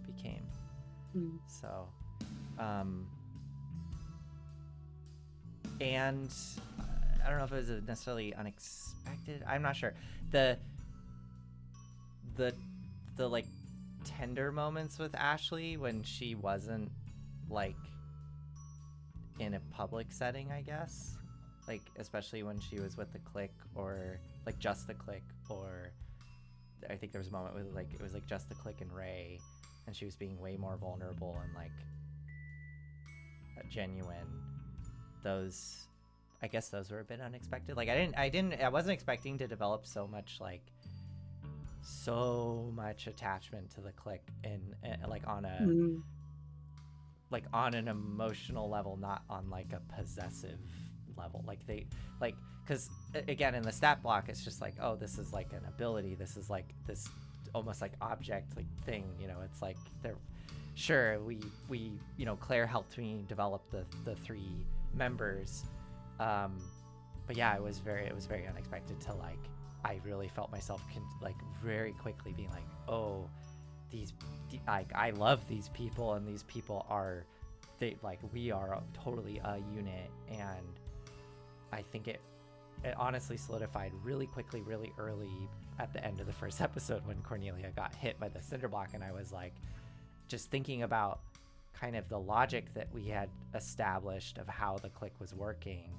became. So, and I don't know if it was necessarily unexpected. I'm not sure. The like tender moments with Ashley when she wasn't like in a public setting, I guess. Like, especially when she was with the clique, or like just the clique, or I think there was a moment where like it was like just the clique and Ray, and she was being way more vulnerable and like genuine. Those, I guess those were a bit unexpected. Like I wasn't expecting to develop so much attachment to the clique and like on a like on an emotional level, not on like a possessive level. Like they like, because again in the stat block it's just like, oh, this is like an ability, this is like this almost like object like thing, you know. It's like they're sure we you know, Claire helped me develop the three members, but yeah, it was very unexpected to like, I really felt myself like very quickly being like, oh, these like I love these people, and these people are like we are totally a unit. And I think it honestly solidified really quickly, really early at the end of the first episode when Cornelia got hit by the cinder block, and I was like just thinking about kind of the logic that we had established of how the clique was working.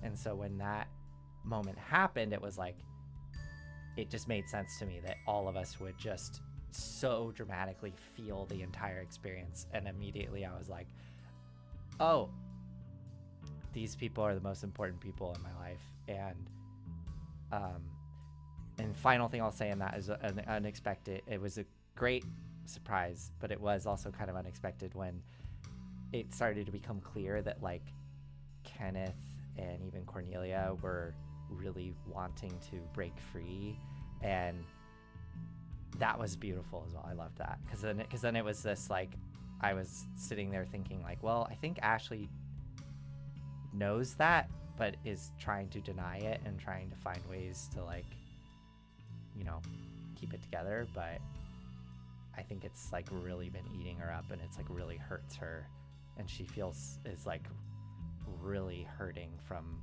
And so when that moment happened, it was like, it just made sense to me that all of us would just so dramatically feel the entire experience. And immediately I was like, oh, these people are the most important people in my life. And final thing I'll say in that is an unexpected, it was a great surprise, but it was also kind of unexpected when it started to become clear that like Kenneth and even Cornelia were really wanting to break free. And that was beautiful as well. I loved that, because then it was this like, I was sitting there thinking like, well, I think Ashley knows that, but is trying to deny it and trying to find ways to like, you know, keep it together. But I think it's like really been eating her up, and it's like really hurts her, and she feels is like really hurting from,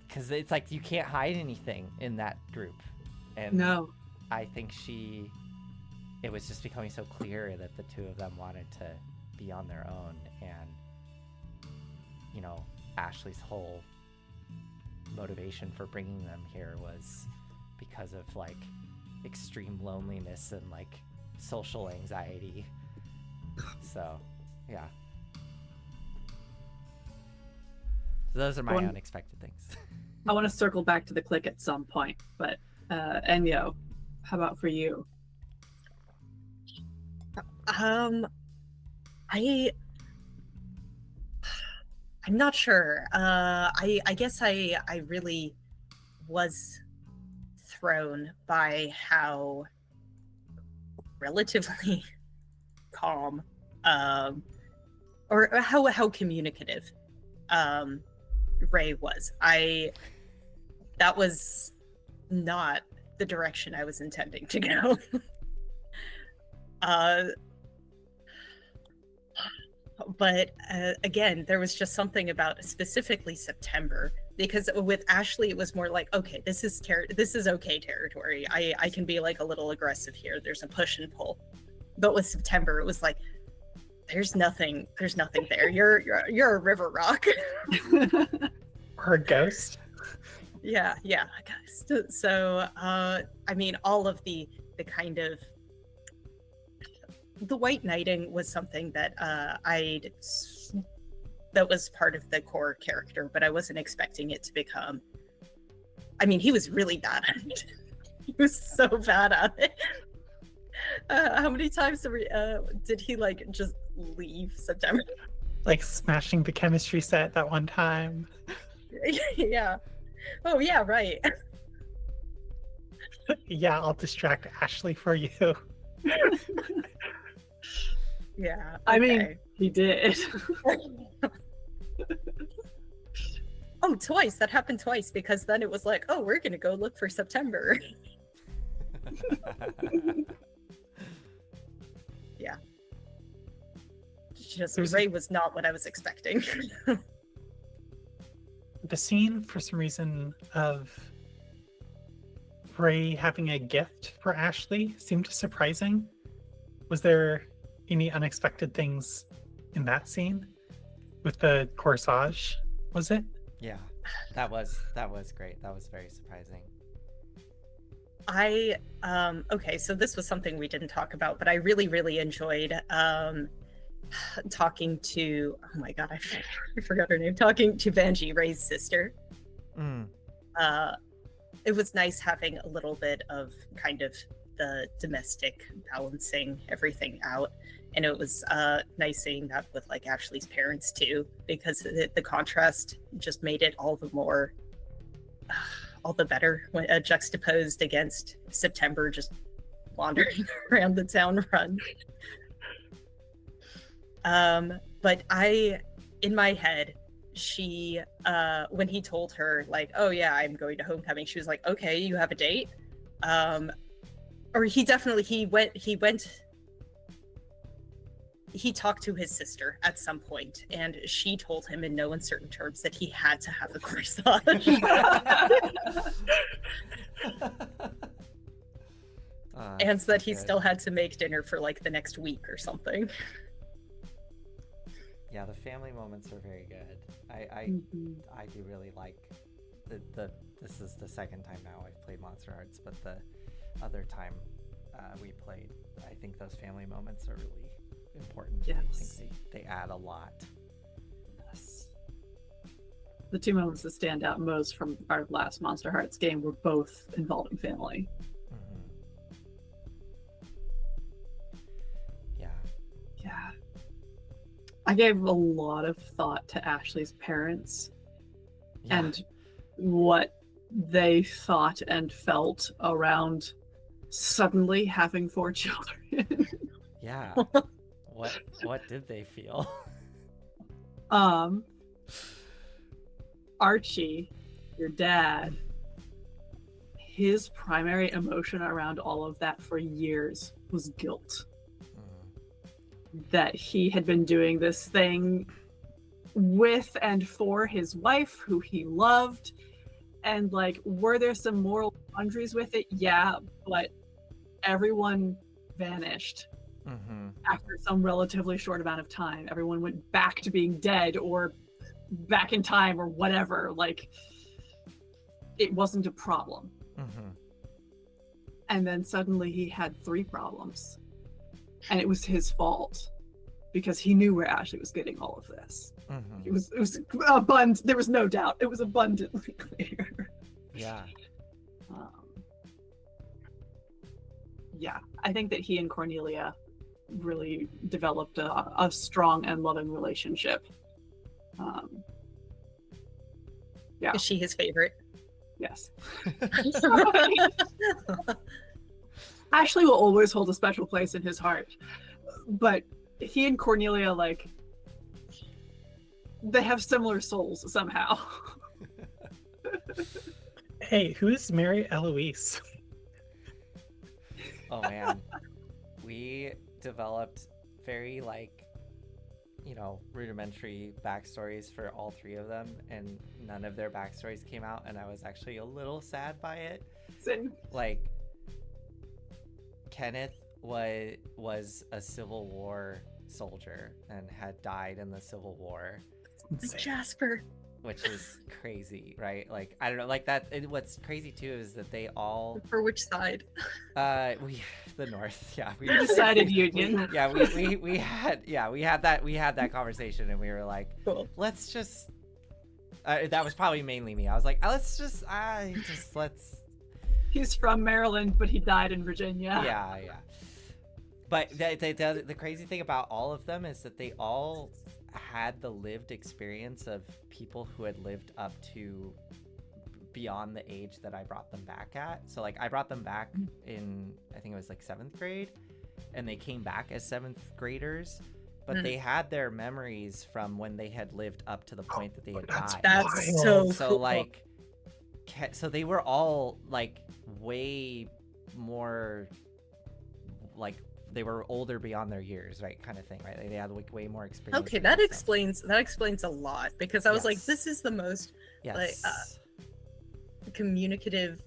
because it's like you can't hide anything in that group. And No. I think it was just becoming so clear that the two of them wanted to be on their own. And you know, Ashley's whole motivation for bringing them here was because of like extreme loneliness and like social anxiety. So yeah, so those are my unexpected things. I want to circle back to the clique at some point, but Enyo, how about for you? I I'm not sure. I guess I really was thrown by how relatively calm, or how communicative Ray was. That was not the direction I was intending to go. But again, there was just something about specifically September, because with Ashley it was more like, okay, this is okay territory. I can be like a little aggressive here. There's a push and pull. But with September, it was like, there's nothing there. You're a river rock. Or a ghost. Yeah, I guess. So I mean, all of the kind of the white knighting was something that that was part of the core character, but I wasn't expecting it to become. I mean, he was really bad at it. He was so bad at it. How many times did he like just leave September? Like smashing the chemistry set that one time. Yeah. Oh yeah, right. Yeah, I'll distract Ashley for you. Yeah. Okay. I mean, he did. Oh, twice. That happened twice, because then it was like, oh, we're gonna go look for September. Yeah. Just Ray was not what I was expecting. The scene, for some reason, of Ray having a gift for Ashley seemed surprising. Was there any unexpected things in that scene with the corsage? Was it? Yeah, that was great. That was very surprising. Okay, so this was something we didn't talk about, but I really enjoyed talking to, oh my god, I forgot her name, talking to Vanjie, Ray's sister. It was nice having a little bit of kind of the domestic balancing everything out, and it was nice seeing that with like Ashley's parents too, because the contrast just made it all the more all the better when juxtaposed against September just wandering around the town run. But in my head, she when he told her like, oh yeah, I'm going to homecoming, she was like, okay, you have a date? Or he talked to his sister at some point, and she told him in no uncertain terms that he had to have a corsage. And that he still had to make dinner for like the next week or something. Yeah, the family moments are very good. I do really like the this is the second time now I've played Monsterhearts, but the other time we played, I think those family moments are really important. Yes. I think they add a lot. Yes. The two moments that stand out most from our last Monsterhearts game were both involving family. Yeah. I gave a lot of thought to Ashley's parents and what they thought and felt around suddenly having 4 children. Yeah. What did they feel? Archie, your dad, his primary emotion around all of that for years was guilt. That he had been doing this thing with and for his wife, who he loved, and like, were there some moral boundaries with it? Yeah, but everyone vanished after some relatively short amount of time. Everyone went back to being dead or back in time or whatever. Like, it wasn't a problem. And then suddenly he had 3 problems. And it was his fault because he knew where Ashley was getting all of this. It was abundant. There was no doubt. It was abundantly clear. Yeah. Yeah, I think that he and Cornelia really developed a strong and loving relationship. Yeah. Is she his favorite? Yes. Ashley will always hold a special place in his heart. But he and Cornelia, like, they have similar souls somehow. Hey, who is Mary Eloise? Oh man, we developed very rudimentary backstories for all three of them, and none of their backstories came out, and I was actually a little sad by it. Same. Like, Kenneth was a Civil War soldier and had died in the Civil War, Jasper. which is crazy, right? Like, I don't know, like that. What's crazy too is that they all For which side? the North, yeah, We decided Union. yeah, we had that conversation, and we were like, Cool. let's just. That was probably mainly me. I was like, let's. He's from Maryland, but he died in Virginia. Yeah. But the crazy thing about all of them is that they all had the lived experience of people who had lived up to beyond the age that I brought them back at. So like I brought them back in, I think it was like 7th grade, and they came back as 7th graders, but they had their memories from when they had lived up to the point that they had died. That's so cool. Like, so they were all like way more like they were older beyond their years, right? Kind of thing, right? Like, they had like way more experience. Okay, that explains a lot, because I was like, Yes. this is the most like communicative,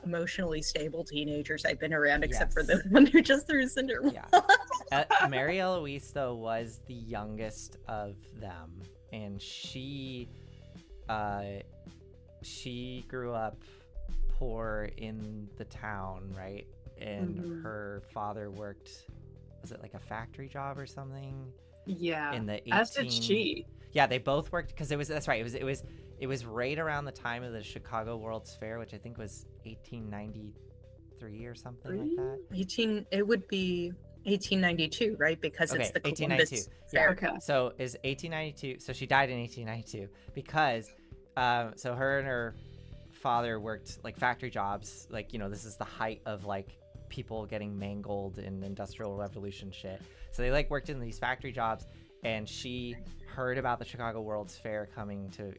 emotionally stable teenagers I've been around, except for the one who just threw Cinder. Yeah. Mary Eloise, though, was the youngest of them, and she grew up poor in the town, right? And her father worked, was it like a factory job or something? Yeah. In the As did she. Yeah, they both worked, because that's right. It was right around the time of the Chicago World's Fair, which I think was 1893 or something like that. It would be 1892, right? Because it's the Columbus Fair. Yeah. So is 1892. So she died in 1892 because so her and her father worked like factory jobs. Like, this is the height of like people getting mangled in Industrial Revolution shit. So they like worked in these factory jobs, and she heard about the Chicago World's Fair coming to,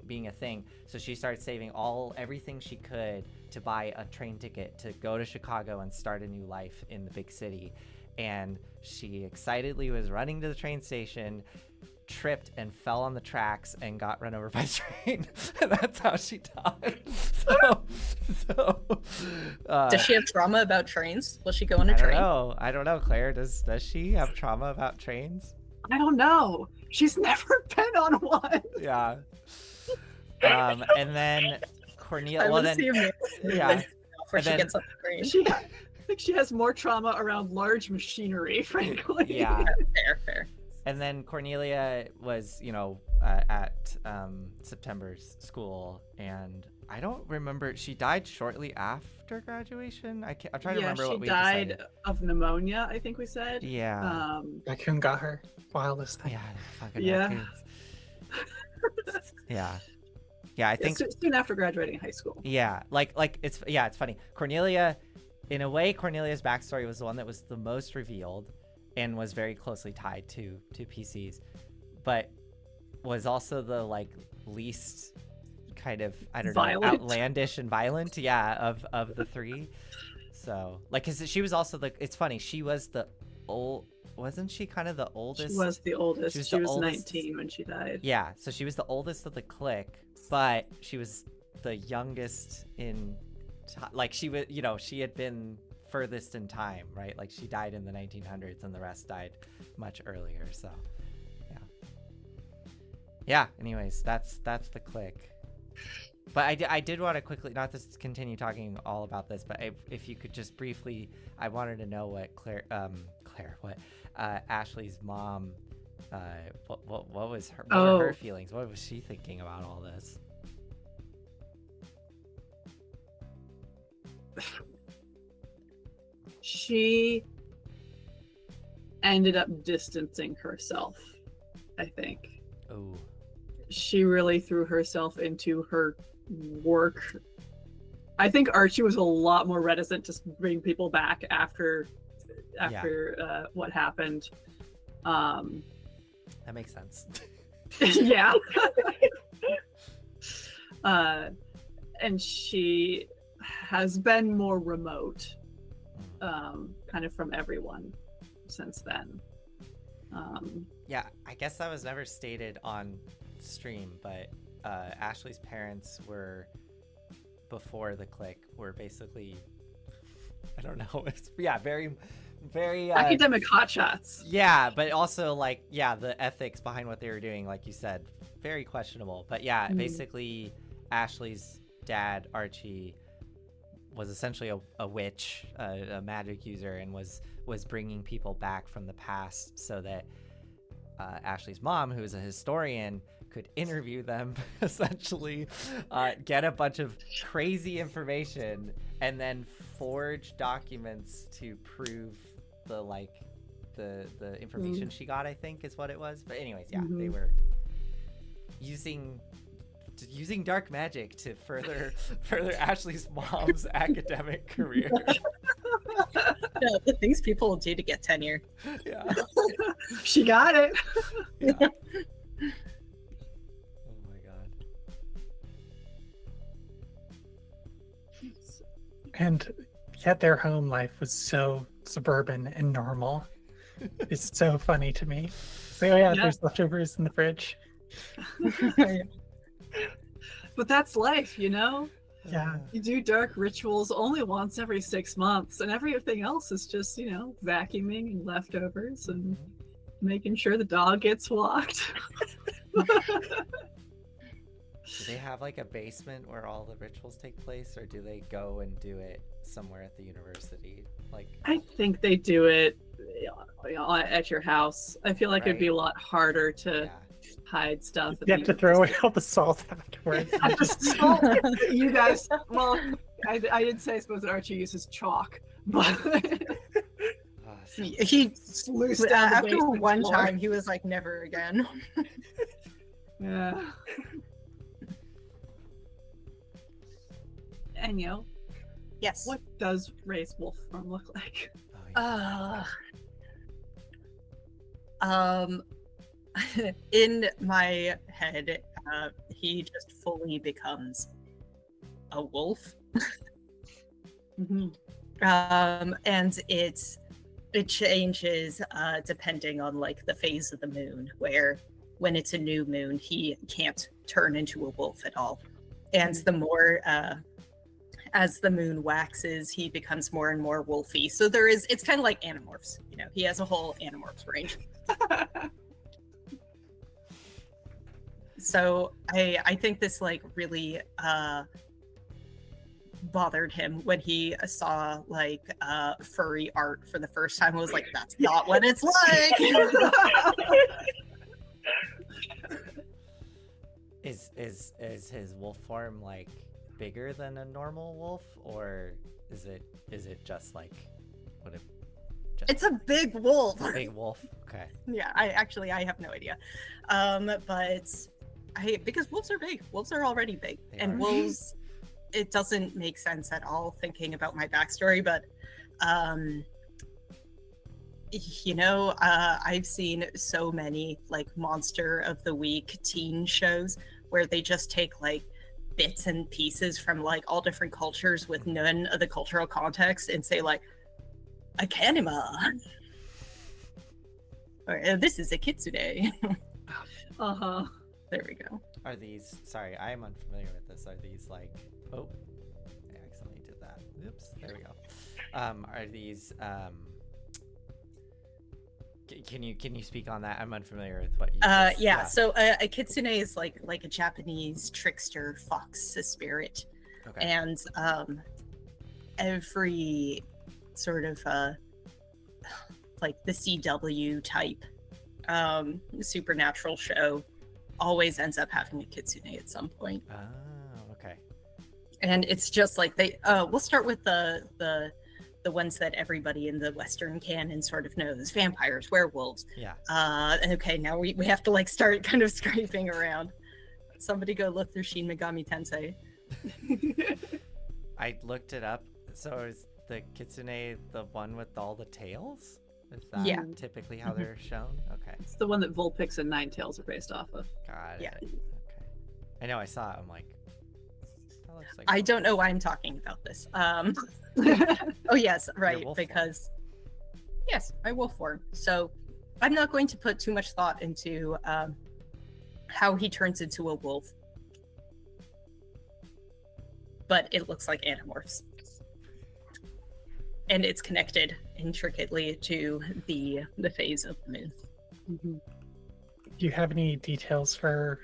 being a thing. So she started saving everything she could to buy a train ticket to go to Chicago and start a new life in the big city. And she excitedly was running to the train station, tripped and fell on the tracks and got run over by a train. And that's how she died. Does she have trauma about trains? Will she go on a train? I don't know, Claire. Does she have trauma about trains? I don't know. She's never been on one. Yeah. And then Cornelia. Before she gets on the train. I think she has more trauma around large machinery, frankly. Yeah. Fair. And then Cornelia was, at September's school, and I don't remember. She died shortly after graduation. I'm trying to remember what we decided. She died of pneumonia, I think we said. Yeah. Raccoon got her. Wildest thing. Yeah, fucking Yeah. raccoons. Yeah. Yeah, I think soon after graduating high school. Yeah, it's funny. Cornelia, in a way, Cornelia's backstory was the one that was the most revealed and was very closely tied to PCs, but was also the least kind of, I don't know, outlandish and violent, of the three. So cause she was also it's funny, she was wasn't she kind of the oldest? She was the oldest. She was 19 when she died. Yeah, so she was the oldest of the clique, but she was the youngest in she was, she had been furthest in time, right? Like, she died in the 1900s and the rest died much earlier. So yeah, anyways, that's the clique. But I did want to quickly, not to continue talking all about this, but if you could just briefly, I wanted to know what Ashley's mom, what was her, what were her feelings? What was she thinking about all this? She ended up distancing herself, I think. Oh. she really threw herself into her work. I think Archie was a lot more reticent to bring people back after what happened. That makes sense. Yeah. And she has been more remote, kind of from everyone since then. Yeah, I guess that was never stated on stream, but Ashley's parents were, before the click, were basically, I don't know, very Academic hotshots. Yeah, but also like, yeah, the ethics behind what they were doing, like you said, very questionable. But yeah, basically Ashley's dad, Archie, was essentially a witch, a magic user, and was bringing people back from the past so that Ashley's mom, who is a historian, could interview them, essentially, get a bunch of crazy information, and then forge documents to prove the information she got, I think is what it was. But anyways, yeah, they were using dark magic to further Ashley's mom's academic career. No, the things people do to get tenure. Yeah. She got it. Yeah. Oh my god. And yet their home life was so suburban and normal. It's so funny to me. So yeah, there's leftovers in the fridge. But that's life, you know? Yeah. You do dark rituals only once every 6 months, and everything else is just, you know, vacuuming and leftovers and making sure the dog gets walked. Do they have like a basement where all the rituals take place, or do they go and do it somewhere at the university? Like, I think they do it at your house. I feel like it'd be a lot harder to hide stuff. You have to throw away all the salt afterwards. You guys, well, I did say I suppose that Archie uses chalk, but he loosed down the after basement one floor. time he was like, never again. Yeah. And you know, Yes. what does Ray's wolf form look like? In my head, he just fully becomes a wolf. And it changes depending on like the phase of the moon, where when it's a new moon, he can't turn into a wolf at all. And the more as the moon waxes, he becomes more and more wolfy. So it's kind of like Animorphs, you know, he has a whole Animorphs range. So I think this like really bothered him when he saw like furry art for the first time. I was like, that's not what it's like. Is his wolf form like bigger than a normal wolf, or is it just like what it? It's a big wolf. A big wolf. Okay. Yeah, I have no idea, but because wolves are big. Wolves are already big, and wolves. It doesn't make sense at all thinking about my backstory, but you know, I've seen so many like Monster of the Week teen shows where they just take like bits and pieces from like all different cultures with none of the cultural context and say like a kanima, or this is a kitsune. There we go. Are these? Sorry, I am unfamiliar with this. Are these like? Oh, I accidentally did that. Oops. There we go. Are these? Can you speak on that? I'm unfamiliar with what you. Yeah. So a kitsune is like a Japanese trickster fox spirit, Okay. and every sort of like the CW type supernatural show always ends up having a kitsune at some point. Oh, okay. And it's just like we'll start with the ones that everybody in the Western canon sort of knows: vampires, werewolves. Yeah. Okay, now we have to like start kind of scraping around. Somebody go look through Shin Megami Tensei. I looked it up. So is the kitsune the one with all the tails? Is that Yeah. typically how they're shown? Okay. It's the one that Vulpix and Ninetales are based off of. Got it. Yeah. Okay. I know I saw it. I'm like, that looks like I don't know why I'm talking about this. Oh yes, right, wolf form. because yes, my wolf form. So I'm not going to put too much thought into how he turns into a wolf, but it looks like Animorphs, and it's connected intricately to the phase of the moon. Mhm. Do you have any details for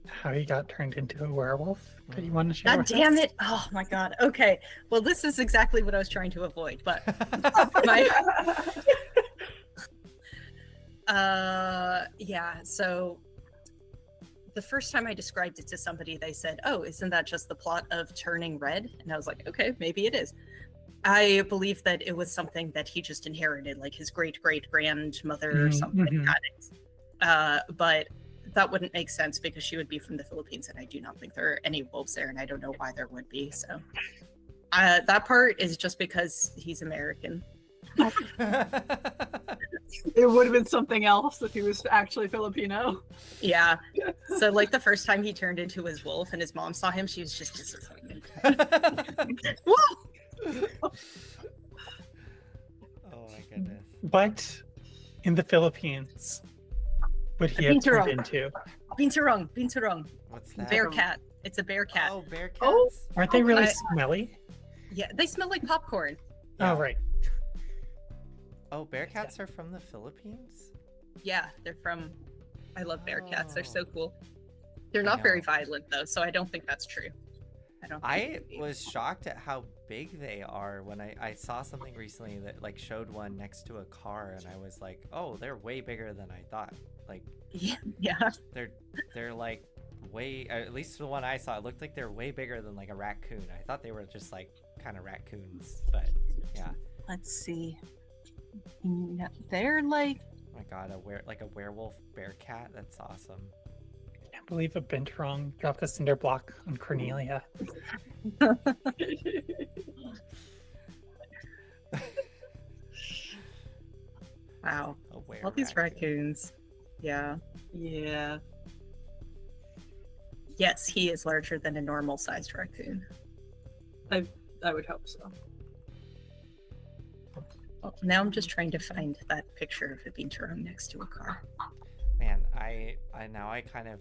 how he got turned into a werewolf that you want to share God with damn us? it! Oh my god. Okay, well this is exactly what I was trying to avoid, but my yeah, so the first time I described it to somebody, they said, "Oh, isn't that just the plot of Turning Red?" And I was like, "Okay, maybe it is." I believe that it was something that he just inherited, like his great great grandmother or something Mhm. had it. But that wouldn't make sense because she would be from the Philippines, and I do not think there are any wolves there, and I don't know why there would be. So that part is just because he's American. It would have been something else if he was actually Filipino. Yeah. So like the first time he turned into his wolf and his mom saw him, she was just disappointed. Whoa! Oh my goodness. What in the Philippines would he have turned into? Binturong, binturong. What's that? Bear cat. It's a bear cat. Oh, bear cats. Oh. Aren't they really I- smelly? Yeah, they smell like popcorn. Yeah. Oh, right. Oh, bear cats are from the Philippines? Yeah, they're from. I love bear cats. They're Oh. so cool. They're I not very know. violent though, so I don't think that's true. I don't. I was shocked at how big they are when I saw something recently that like showed one next to a car, and I was like, oh, they're way bigger than I thought. Like Yeah. they're like way, at least the one I saw, it looked like they're way bigger than like a raccoon. I thought they were just like kind of raccoons, but yeah. Let's see. No, they're like. Oh my god, a werewolf bear cat. That's awesome. I can't believe a Binturong dropped a cinder block on Cornelia. Wow. A All these raccoons. Yeah. Yeah. Yes, he is larger than a normal sized raccoon. I would hope so. Well, now I'm just trying to find that picture of a binturong next to a car. Man, I now I kind of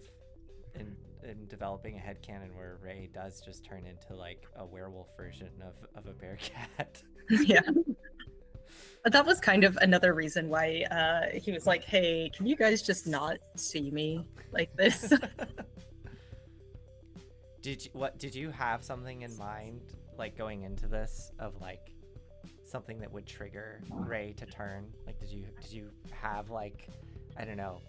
in developing a headcanon where Ray does just turn into like a werewolf version of a bear cat. Yeah. But that was kind of another reason why he was like, hey, can you guys just not see me like this? Did you have something in mind like going into this of like something that would trigger Ray to turn? Like did you have like, I don't know,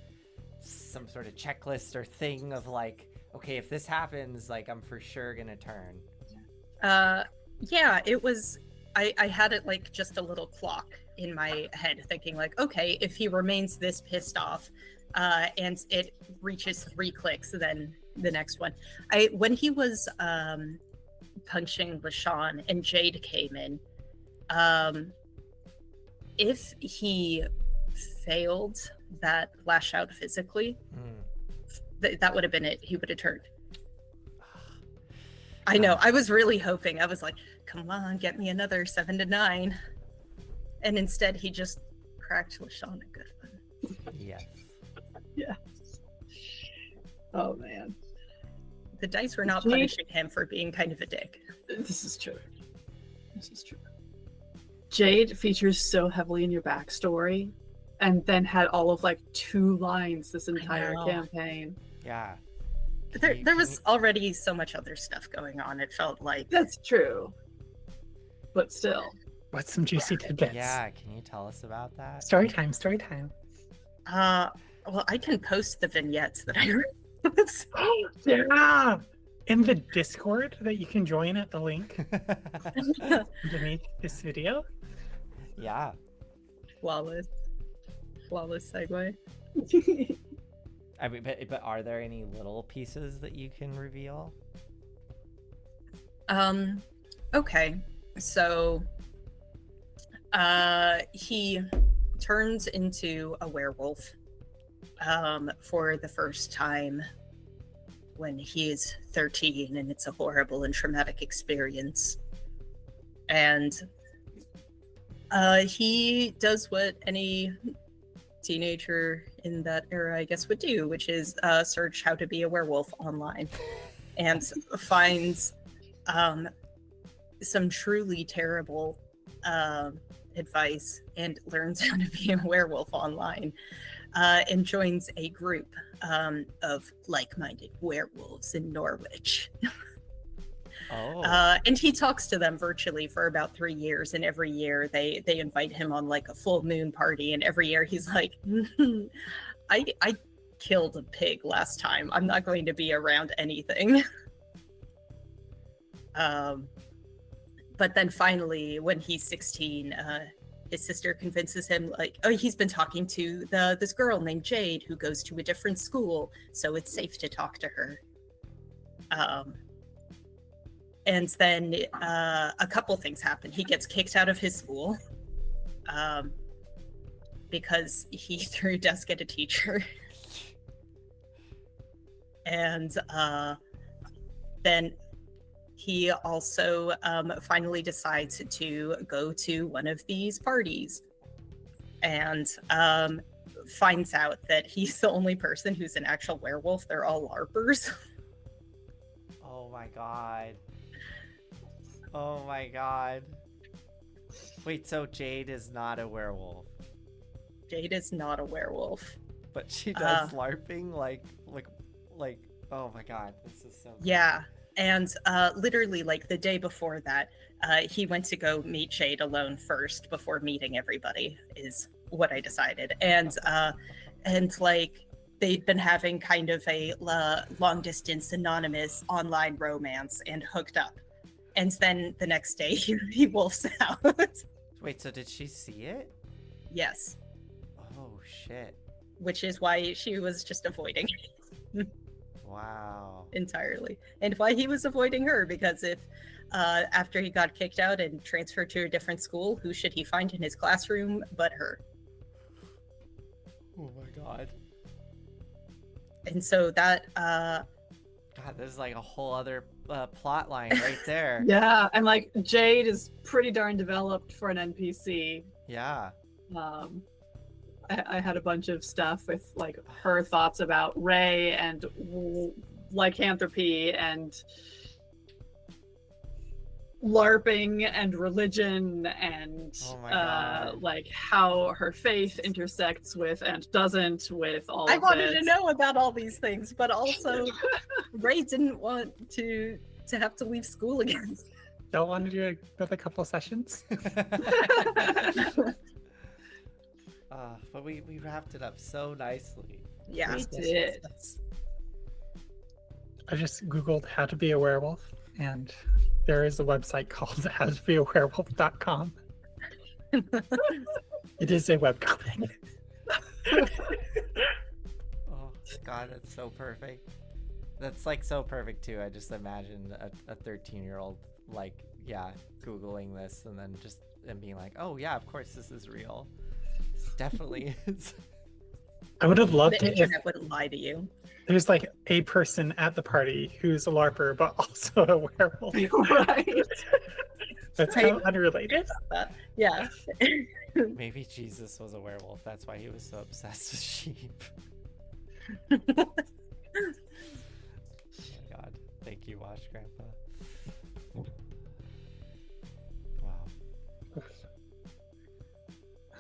some sort of checklist or thing of like, okay, if this happens, like I'm for sure gonna turn? Yeah, it was I had it like just a little clock in my head thinking like, okay, if he remains this pissed off and it reaches 3 clicks, then the next one. When he was punching LaShawn and Jade came in, if he failed that lash out physically, that would have been it. He would have turned. I know. I was really hoping. I was like, come on, get me another 7 to 9. And instead, he just cracked LaShawn a good one. Yes. Yeah. Oh man. The dice were not Jade- punishing him for being kind of a dick. This is true. This is true. Jade features so heavily in your backstory, and then had all of like 2 lines this entire know. campaign. Yeah. There was already so much other stuff going on. It felt like That's true. But still. What's some juicy tidbits? Yeah, can you tell us about that? Story time, story time. well, I can post the vignettes that I wrote. Yeah! In the Discord that you can join at the link underneath this video. Yeah. Flawless segue. I mean, but are there any little pieces that you can reveal? Okay. So he turns into a werewolf for the first time when he is 13, and it's a horrible and traumatic experience. And he does what any teenager in that era, I guess, would do, which is search how to be a werewolf online and finds some truly terrible advice and learns how to be a werewolf online and joins a group of like-minded werewolves in Norwich. Oh. And he talks to them virtually for about 3 years, and every year they invite him on like a full moon party, and every year he's like, I killed a pig last time. I'm not going to be around anything. But then finally, when he's 16, his sister convinces him, like, oh, he's been talking to this girl named Jade who goes to a different school, so it's safe to talk to her. And then a couple things happen. He gets kicked out of his school because he threw a desk at a teacher. And then he also finally decides to go to one of these parties and finds out that he's the only person who's an actual werewolf. They're all LARPers. Oh my god. Oh my god. Wait, so Jade is not a werewolf, Jade is not a werewolf. but she does LARPing? Like, oh my god, this is so good. Yeah. And literally, like the day before that, he went to go meet Jade alone first before meeting everybody, is what I decided. And like they'd been having kind of a long distance anonymous online romance and hooked up. And then the next day he wolfs out. Wait, so did she see it? Yes. Oh shit. Which is why she was just avoiding Wow. entirely. And why he was avoiding her, because if after he got kicked out and transferred to a different school, who should he find in his classroom but her? Oh my god. And so that God, this is like a whole other plot line right there. Yeah, and like Jade is pretty darn developed for an NPC. Yeah. I had a bunch of stuff with like her thoughts about Ray and lycanthropy and LARPing and religion and Oh my God. like how her faith intersects with and doesn't with all I of wanted it. to know about all these things, but also Ray didn't want to have to leave school again. Don't want to do another couple of sessions? But we wrapped it up so nicely. Yeah. We did. I just Googled how to be a werewolf, and there is a website called howtobeawerewolf.com. It is a webcomic. Oh god, that's so perfect. That's like so perfect too. I just imagine a 13-year-old like, yeah, Googling this and then just and being like, oh yeah, of course this is real. This definitely is. I would have loved The it if internet wouldn't lie to you. there's like a person at the party who's a LARPer, but also a werewolf. Right. That's kind of unrelated. Yeah. Maybe Jesus was a werewolf. That's why he was so obsessed with sheep. Oh my god. Thank you, Wash Grandpa.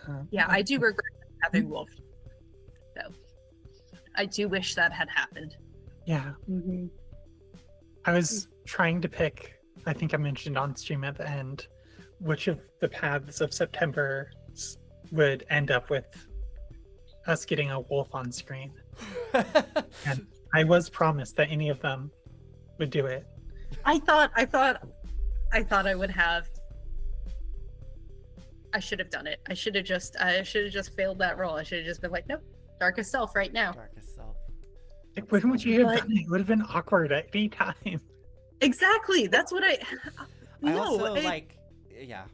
Wow. Yeah, I do regret having wolfed. So I do wish that had happened. Yeah. Mhm. I was trying to pick, I think I mentioned on stream at the end, which of the paths of September would end up with us getting a wolf on screen. And I was promised that any of them would do it. I thought I would have. I should have done it. I should have just failed that role. I should have just been like, nope, darkest self right now. Darkest self. Like, when would you have But- done it? It would have been awkward at any time. Exactly. That's what I. I No, also it- like, yeah.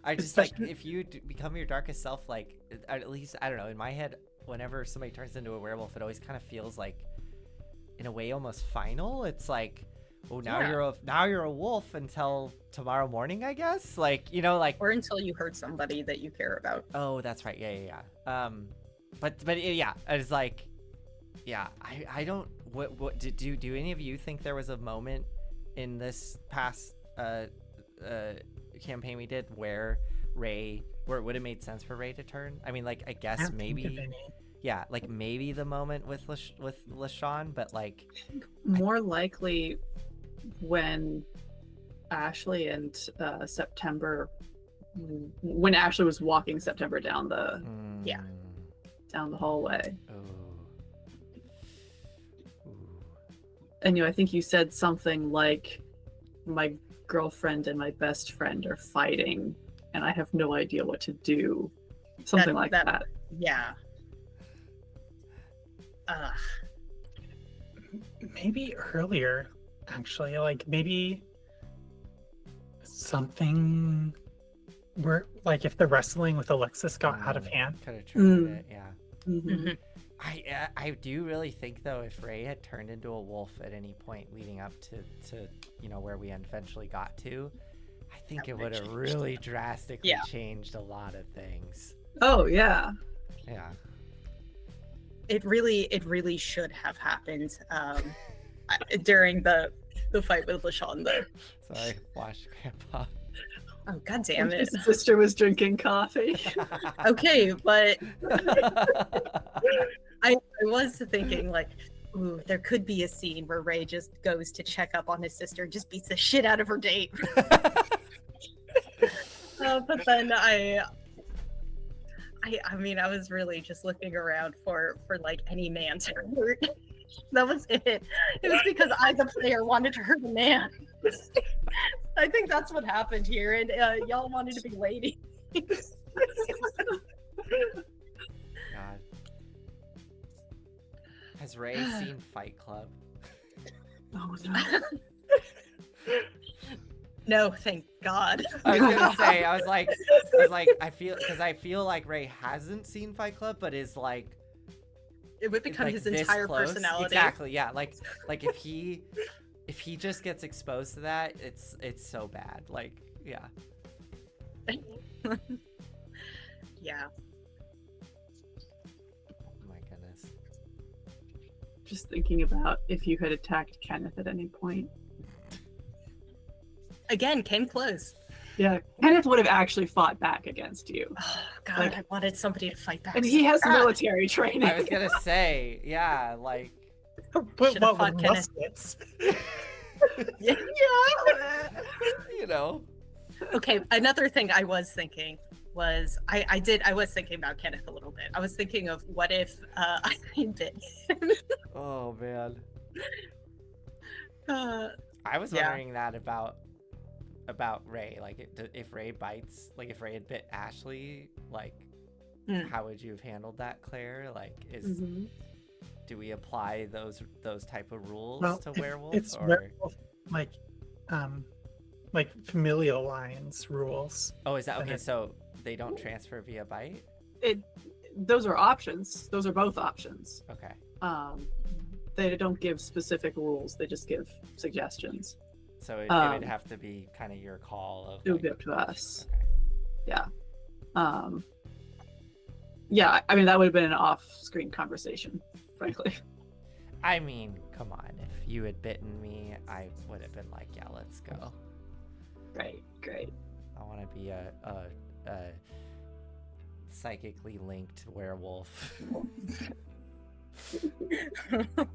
I just like Especially- if you become your darkest self, like at least I don't know. In my head, whenever somebody turns into a werewolf, it always kind of feels like, in a way, almost final. It's like, oh, now Yeah. you're a wolf until tomorrow morning, I guess. Like, you know, like, or until you hurt somebody that you care about. oh, that's right. Yeah. But yeah, it's like, yeah. I don't. What do any of you think there was a moment in this past campaign we did where it would have made sense for Ray to turn? I mean, like, I guess Can't think of maybe, any. yeah, like maybe the moment with LaShawn, but like, More likely when Ashley and September, when Ashley was walking September down the Yeah. hallway. Oh. Ooh. And I think you said something like, my girlfriend and my best friend are fighting and I have no idea what to do. Something like that. Yeah. Maybe earlier, actually. Like, maybe something where, like, if the wrestling with Alexis got out of hand. Could have triggered it, yeah. Mhm. I do really think, though, if Ray had turned into a wolf at any point leading up to where we eventually got to, I think That it would've would have changed. really drastically Yeah. changed a lot of things. Oh yeah. Yeah. It really should have happened during the fight with LaShawn though. Sorry, wash Grandpa. Oh god damn it. His sister was drinking coffee. Okay, but I was thinking like, ooh, there could be a scene where Ray just goes to check up on his sister and just beats the shit out of her date. But then I mean, I was really just looking around for like any man to hurt. That was it. It was because I, the player, wanted to hurt a man. I think that's what happened here, and y'all wanted to be ladies. God. Has Ray seen Fight Club? Oh no. No, thank God. I was gonna say, I was like, I feel like Ray hasn't seen Fight Club, but is like, It would become like, his this entire close. personality. Exactly, yeah. Like if he just gets exposed to that, it's so bad. Like, yeah. Yeah. Oh my goodness. Just thinking about if you had attacked Kenneth at any point. Again, came close. Yeah, Kenneth would have actually fought back against you. Oh, God, Like- I wanted somebody to fight back. And he has Ah! military training. I was gonna say, yeah, like, But Should've what fought with Kenneth. muskets? Yeah. you know. Okay, another thing I was thinking was I was thinking about Kenneth a little bit. I was thinking of what if I bit him. Oh man. I was Yeah. wondering that about Ray. Like, if Ray bites, like if Ray had bit Ashley, like, Mm. how would you have handled that, Claire? Like, Mhm. do we apply those type of rules Well, to if werewolf? it's Or werewolf, like familial lines rules. oh, is that then okay? it- So they don't transfer via bite. Those are options. Those are both options. Okay. They don't give specific rules. They just give suggestions. So it Um, would have to be kind of your call of. It would Like, be up to us. okay. Yeah, I mean, that would have been an off-screen conversation, frankly. I mean, come on. If you had bitten me, I would have been like, yeah, let's go. Great. I want to be a psychically linked werewolf.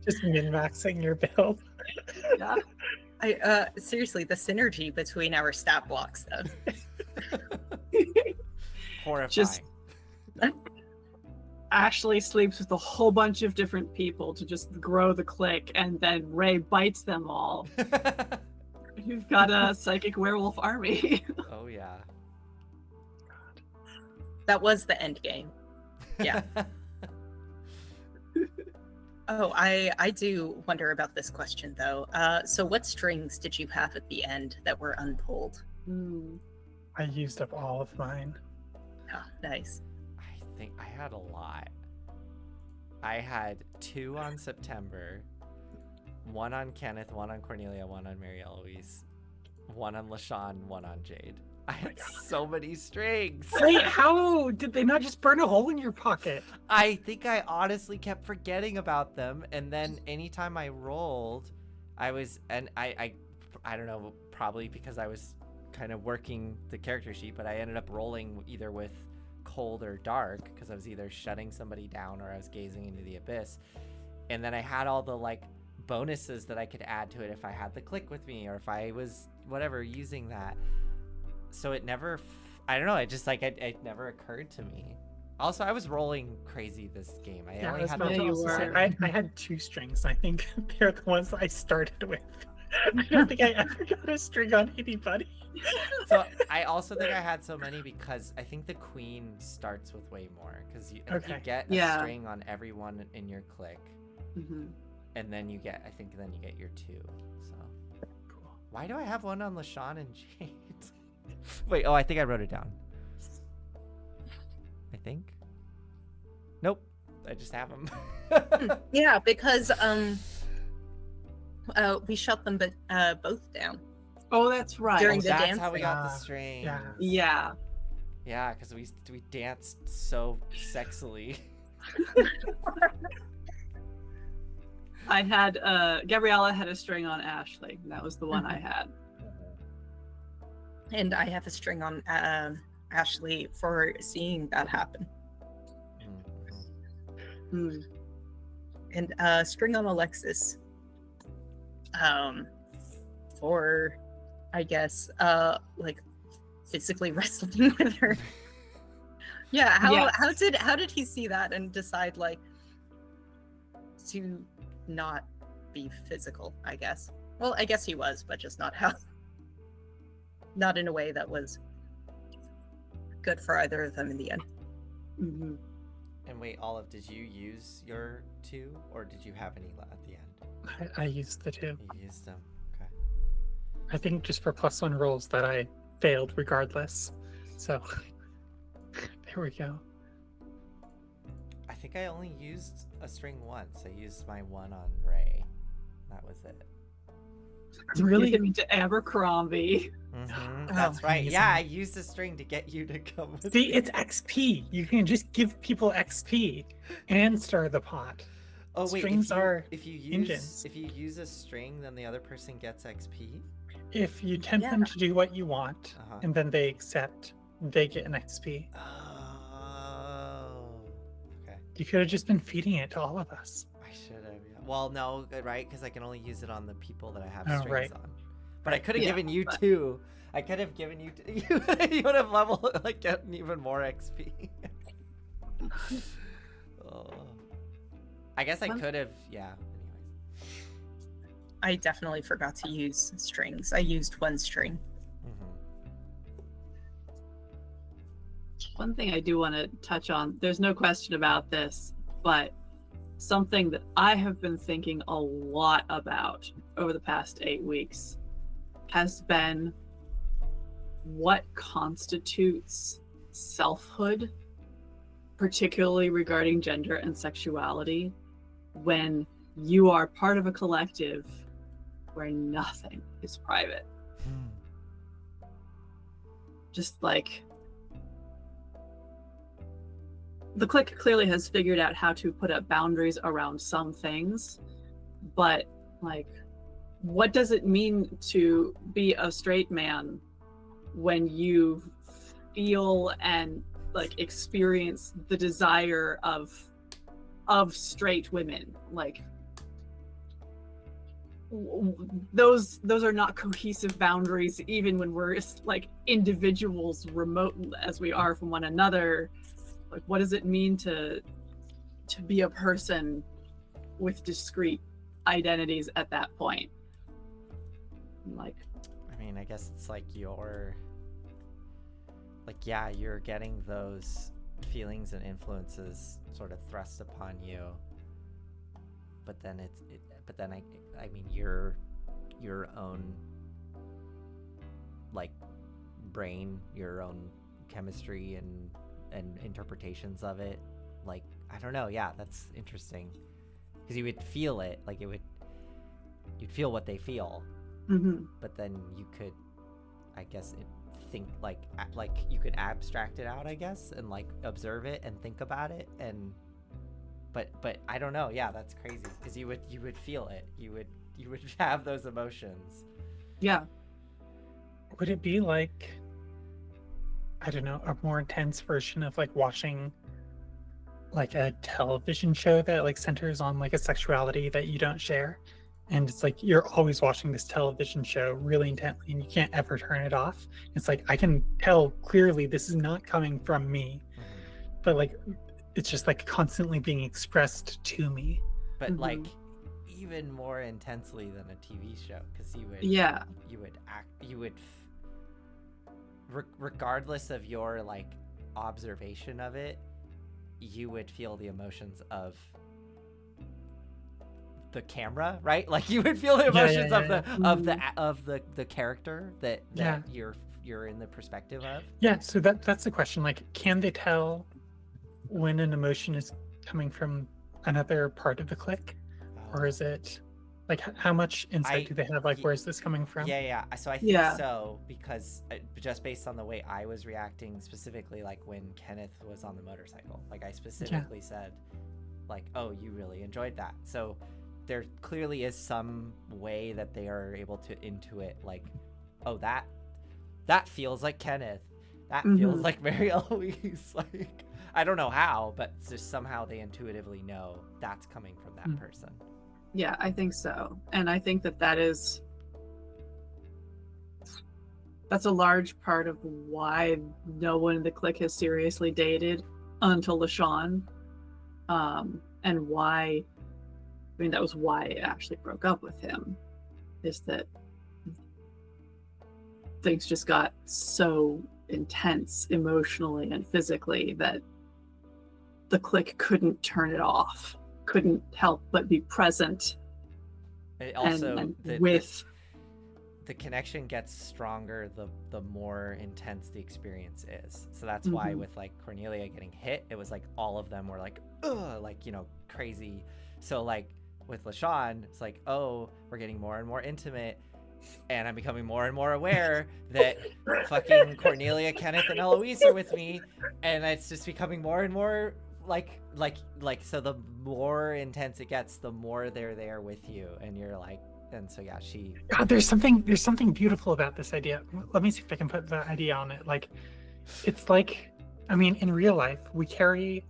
Just min-maxing your build. Yeah. I seriously, the synergy between our stat blocks though. Horrifying. Just- Ashley sleeps with a whole bunch of different people to just grow the clique, and then Ray bites them all. You've got a psychic werewolf army. Oh yeah. That was the end game. Yeah. Oh, I do wonder about this question though. So what strings did you have at the end that were unpulled? Hmm. I used up all of mine. Oh, nice. I think I had a lot. I had 2 on September, 1 on Kenneth, 1 on Cornelia, 1 on Mary Eloise, 1 on LaShawn, 1 on Jade. I had so many strings. Wait, how did they not just burn a hole in your pocket? I think I honestly kept forgetting about them, and then anytime I rolled, I don't know, probably because I was kind of working the character sheet, but I ended up rolling either with cold or dark because I was either shutting somebody down or I was gazing into the abyss. And then I had all the like bonuses that I could add to it if I had the click with me or if I was whatever using that. So it never, I don't know, it just like it never occurred to me. Also, I was rolling crazy this game. I only had about to also say, I had 2 strings. I think they're the ones I started with. I don't think I ever got a string on anybody. So I also think I had so many because I think the queen starts with way more because you get a Yeah. string on everyone in your clique, Mhm. and then you get then you get your 2. So Cool. why do I have 1 on LaShawn and Jade? Wait, oh, I think I wrote it down. I think. Nope, I just have them. Yeah, because we shut them both down. Oh, that's right. During Oh, the that's dance how we got the Yeah. string. Yeah. Yeah. Yeah, because we danced so sexily. I had Gabriella had a string on Ashley. That was the one I had. And I have a string on Ashley for seeing that happen. Mhm. Hmm. And string on Alexis for, I guess, like physically wrestling with her. Yeah, Yes. how did he see that and decide like to not be physical, I guess. Well, I guess he was, but just not not in a way that was good for either of them in the end. Mhm. And wait, Olive, did you use your 2 or did you have any at the end? I used the 2. You used them. Okay. I think just for +1 rolls that I failed regardless. So there we go. I think I only used a string once. I used my 1 on Ray. That was it. Really? Get me to Abercrombie. That's right. amazing. Yeah, I used a string to get you to come with See, me. it's XP. You can just give people XP and stir the pot. Oh wait, strings are if you use engines. if you use a string, then the other person gets XP. If you tempt them to do what you want, Uh-huh. and then they accept, they get an XP. Oh, okay. You could have just been feeding it to all of us. I should have. Yeah. Well, no, right? Because I can only use it on the people that I have Oh, strings right. on. But I could have Yeah, given you but- 2. I could have given you. You would have leveled like gotten even more XP. Oh. I guess I One- could have. Yeah. Anyways. I definitely forgot to use strings. I used 1 string. One thing I do want to touch on, there's no question about this, but something that I have been thinking a lot about over the past 8 weeks has been what constitutes selfhood, particularly regarding gender and sexuality, when you are part of a collective where nothing is private. Just like the clique clearly has figured out how to put up boundaries around some things, but like, what does it mean to be a straight man when you feel and like experience the desire of straight women? Like, those are not cohesive boundaries, even when we're like individuals remote as we are from one another. Like, what does it mean to be a person with discrete identities at that point? Like, I mean, I guess it's like you're getting those feelings and influences sort of thrust upon you but then but then I mean your own like brain, your own chemistry and interpretations of it, like I don't know, yeah, that's interesting, because you would feel it, like you'd feel what they feel, but then you could, I guess, think like you could abstract it out, I guess, and like observe it and think about it, and but I don't know, yeah, that's crazy, because you would feel it, you would have those emotions. Yeah. Would it be like, I don't know, a more intense version of like watching like a television show that like centers on like a sexuality that you don't share, and it's like you're always watching this television show really intently and you can't ever turn it off? It's like I can tell clearly this is not coming from me, but like it's just like constantly being expressed to me, but like even more intensely than a TV show, because you would regardless of your like observation of it, you would feel the emotions of the camera, right? Like you would feel the emotions of the character that you're in the perspective of. Yeah, so that's the question. Like, can they tell when an emotion is coming from another part of the clique, or is it like how much insight do they have? Like, where is this coming from? Yeah. So I think so, because just based on the way I was reacting, specifically like when Kenneth was on the motorcycle, like I specifically said, like, oh, you really enjoyed that. So there clearly is some way that they are able to intuit, like, oh, that feels like Kenneth. That feels like Mary Eloise. Like, I don't know how, but just somehow they intuitively know that's coming from that person. Yeah, I think so. And I think that's a large part of why no one in the clique has seriously dated until LaShawn. And why, I mean, that was why I actually broke up with him, is that things just got so intense emotionally and physically that the clique couldn't turn it off, couldn't help but be present. It also, and the connection gets stronger the more intense the experience is. So that's why with like Cornelia getting hit, it was like all of them were like, ugh, like, you know, crazy. So like with LaShawn, it's like, oh, we're getting more and more intimate, and I'm becoming more and more aware that fucking Cornelia, Kenneth, and Eloise are with me, and it's just becoming more and more like so the more intense it gets, the more they're there with you, and you're like, and so yeah, God, there's something beautiful about this idea. Let me see if I can put the idea on it. Like, it's like, I mean, in real life, we carry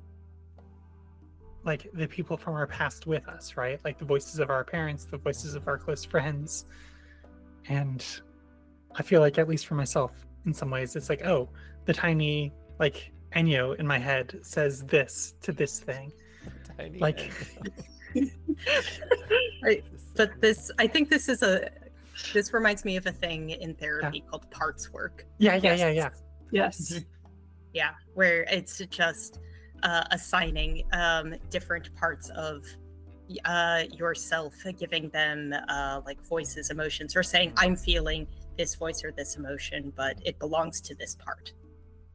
like the people from our past with us, right? Like the voices of our parents, the voices of our close friends. And I feel like, at least for myself, in some ways, it's like, oh, the tiny like Ennio in my head says this to this thing. Tiny like but I think this reminds me of a thing in therapy called parts work. Yes. Yeah, where it's just assigning different parts of yourself, giving them like voices, emotions, or saying, I'm feeling this voice or this emotion, but it belongs to this part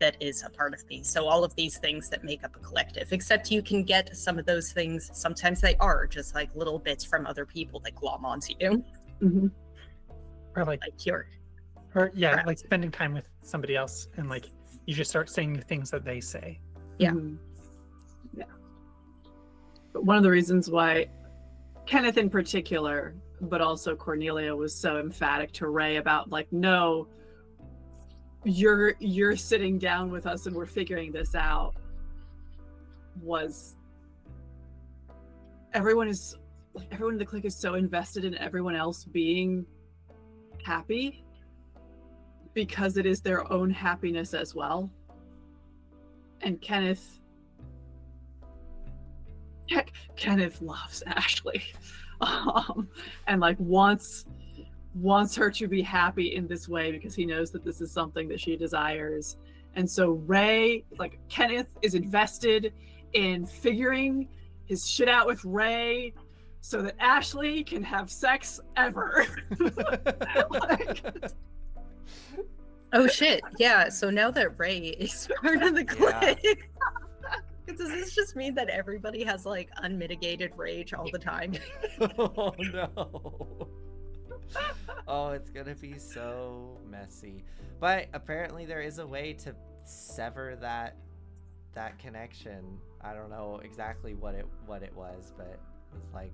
that is a part of me. So all of these things that make up a collective, except you can get some of those things, sometimes they are just like little bits from other people that glom onto you. Or like like spending time with somebody else, and like you just start saying the things that they say. Yeah. But one of the reasons why Kenneth in particular, but also Cornelia, was so emphatic to Ray about like, no, you're sitting down with us and we're figuring this out, was everyone in the clique is so invested in everyone else being happy, because it is their own happiness as well. And Kenneth loves Ashley, and like wants her to be happy in this way, because he knows that this is something that she desires. And so Kenneth is invested in figuring his shit out with Ray, so that Ashley can have sex ever. Like, Oh shit! Yeah. So now that Ray is part of the clique, does this just mean that everybody has like unmitigated rage all the time? Oh no. Oh, it's gonna be so messy. But apparently there is a way to sever that connection. I don't know exactly what it was, but it was like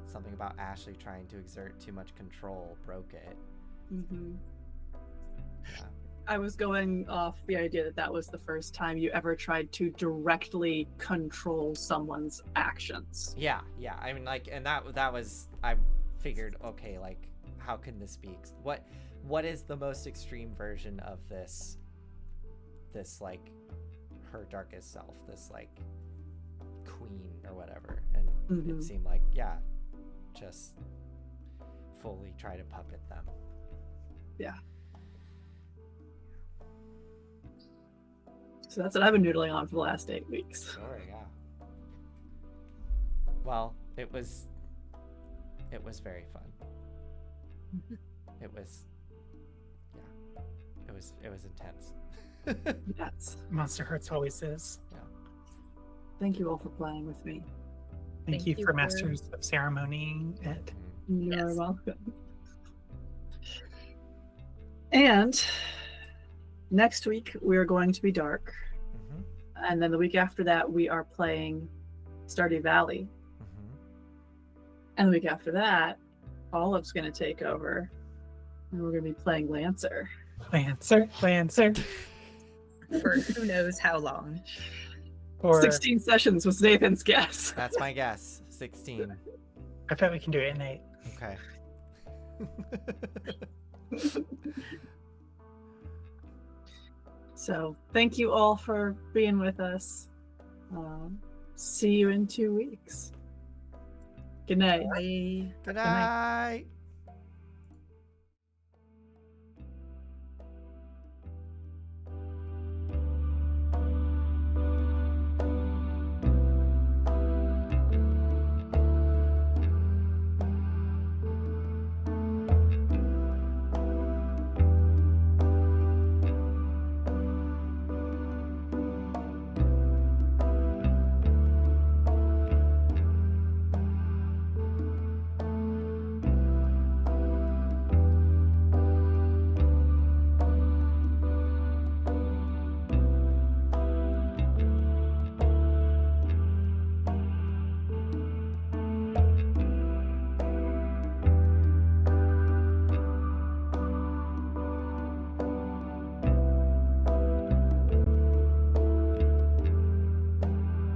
something about Ashley trying to exert too much control broke it. mm-hmm. Yeah. I was going off the idea that that was the first time you ever tried to directly control someone's actions. Yeah. I mean, like, and that was, I figured, okay, like, how can this be? What is the most extreme version of this like her darkest self, this like queen or whatever? And Mhm. it seemed like, yeah, just fully try to puppet them. Yeah. So that's what I've been noodling on for the last 8 weeks. Sure, yeah. Well, it was very fun. It was, yeah, it was intense. Yes. Monsterhearts always is. Thank you all for playing with me. Thank you for Masters of Ceremony it. You're Yes. welcome. And next week we are going to be dark. Mm-hmm. And then the week after that we are playing Stardew Valley. Mm-hmm. And the week after that, Olive's going to take over. And we're going to be playing Lancer. Lancer. For who knows how long. Or 16 sessions was Nathan's guess. That's my guess. 16. I bet we can do it in 8. Okay. So thank you all for being with us. See you in 2 weeks. Good night. Bye. Good night.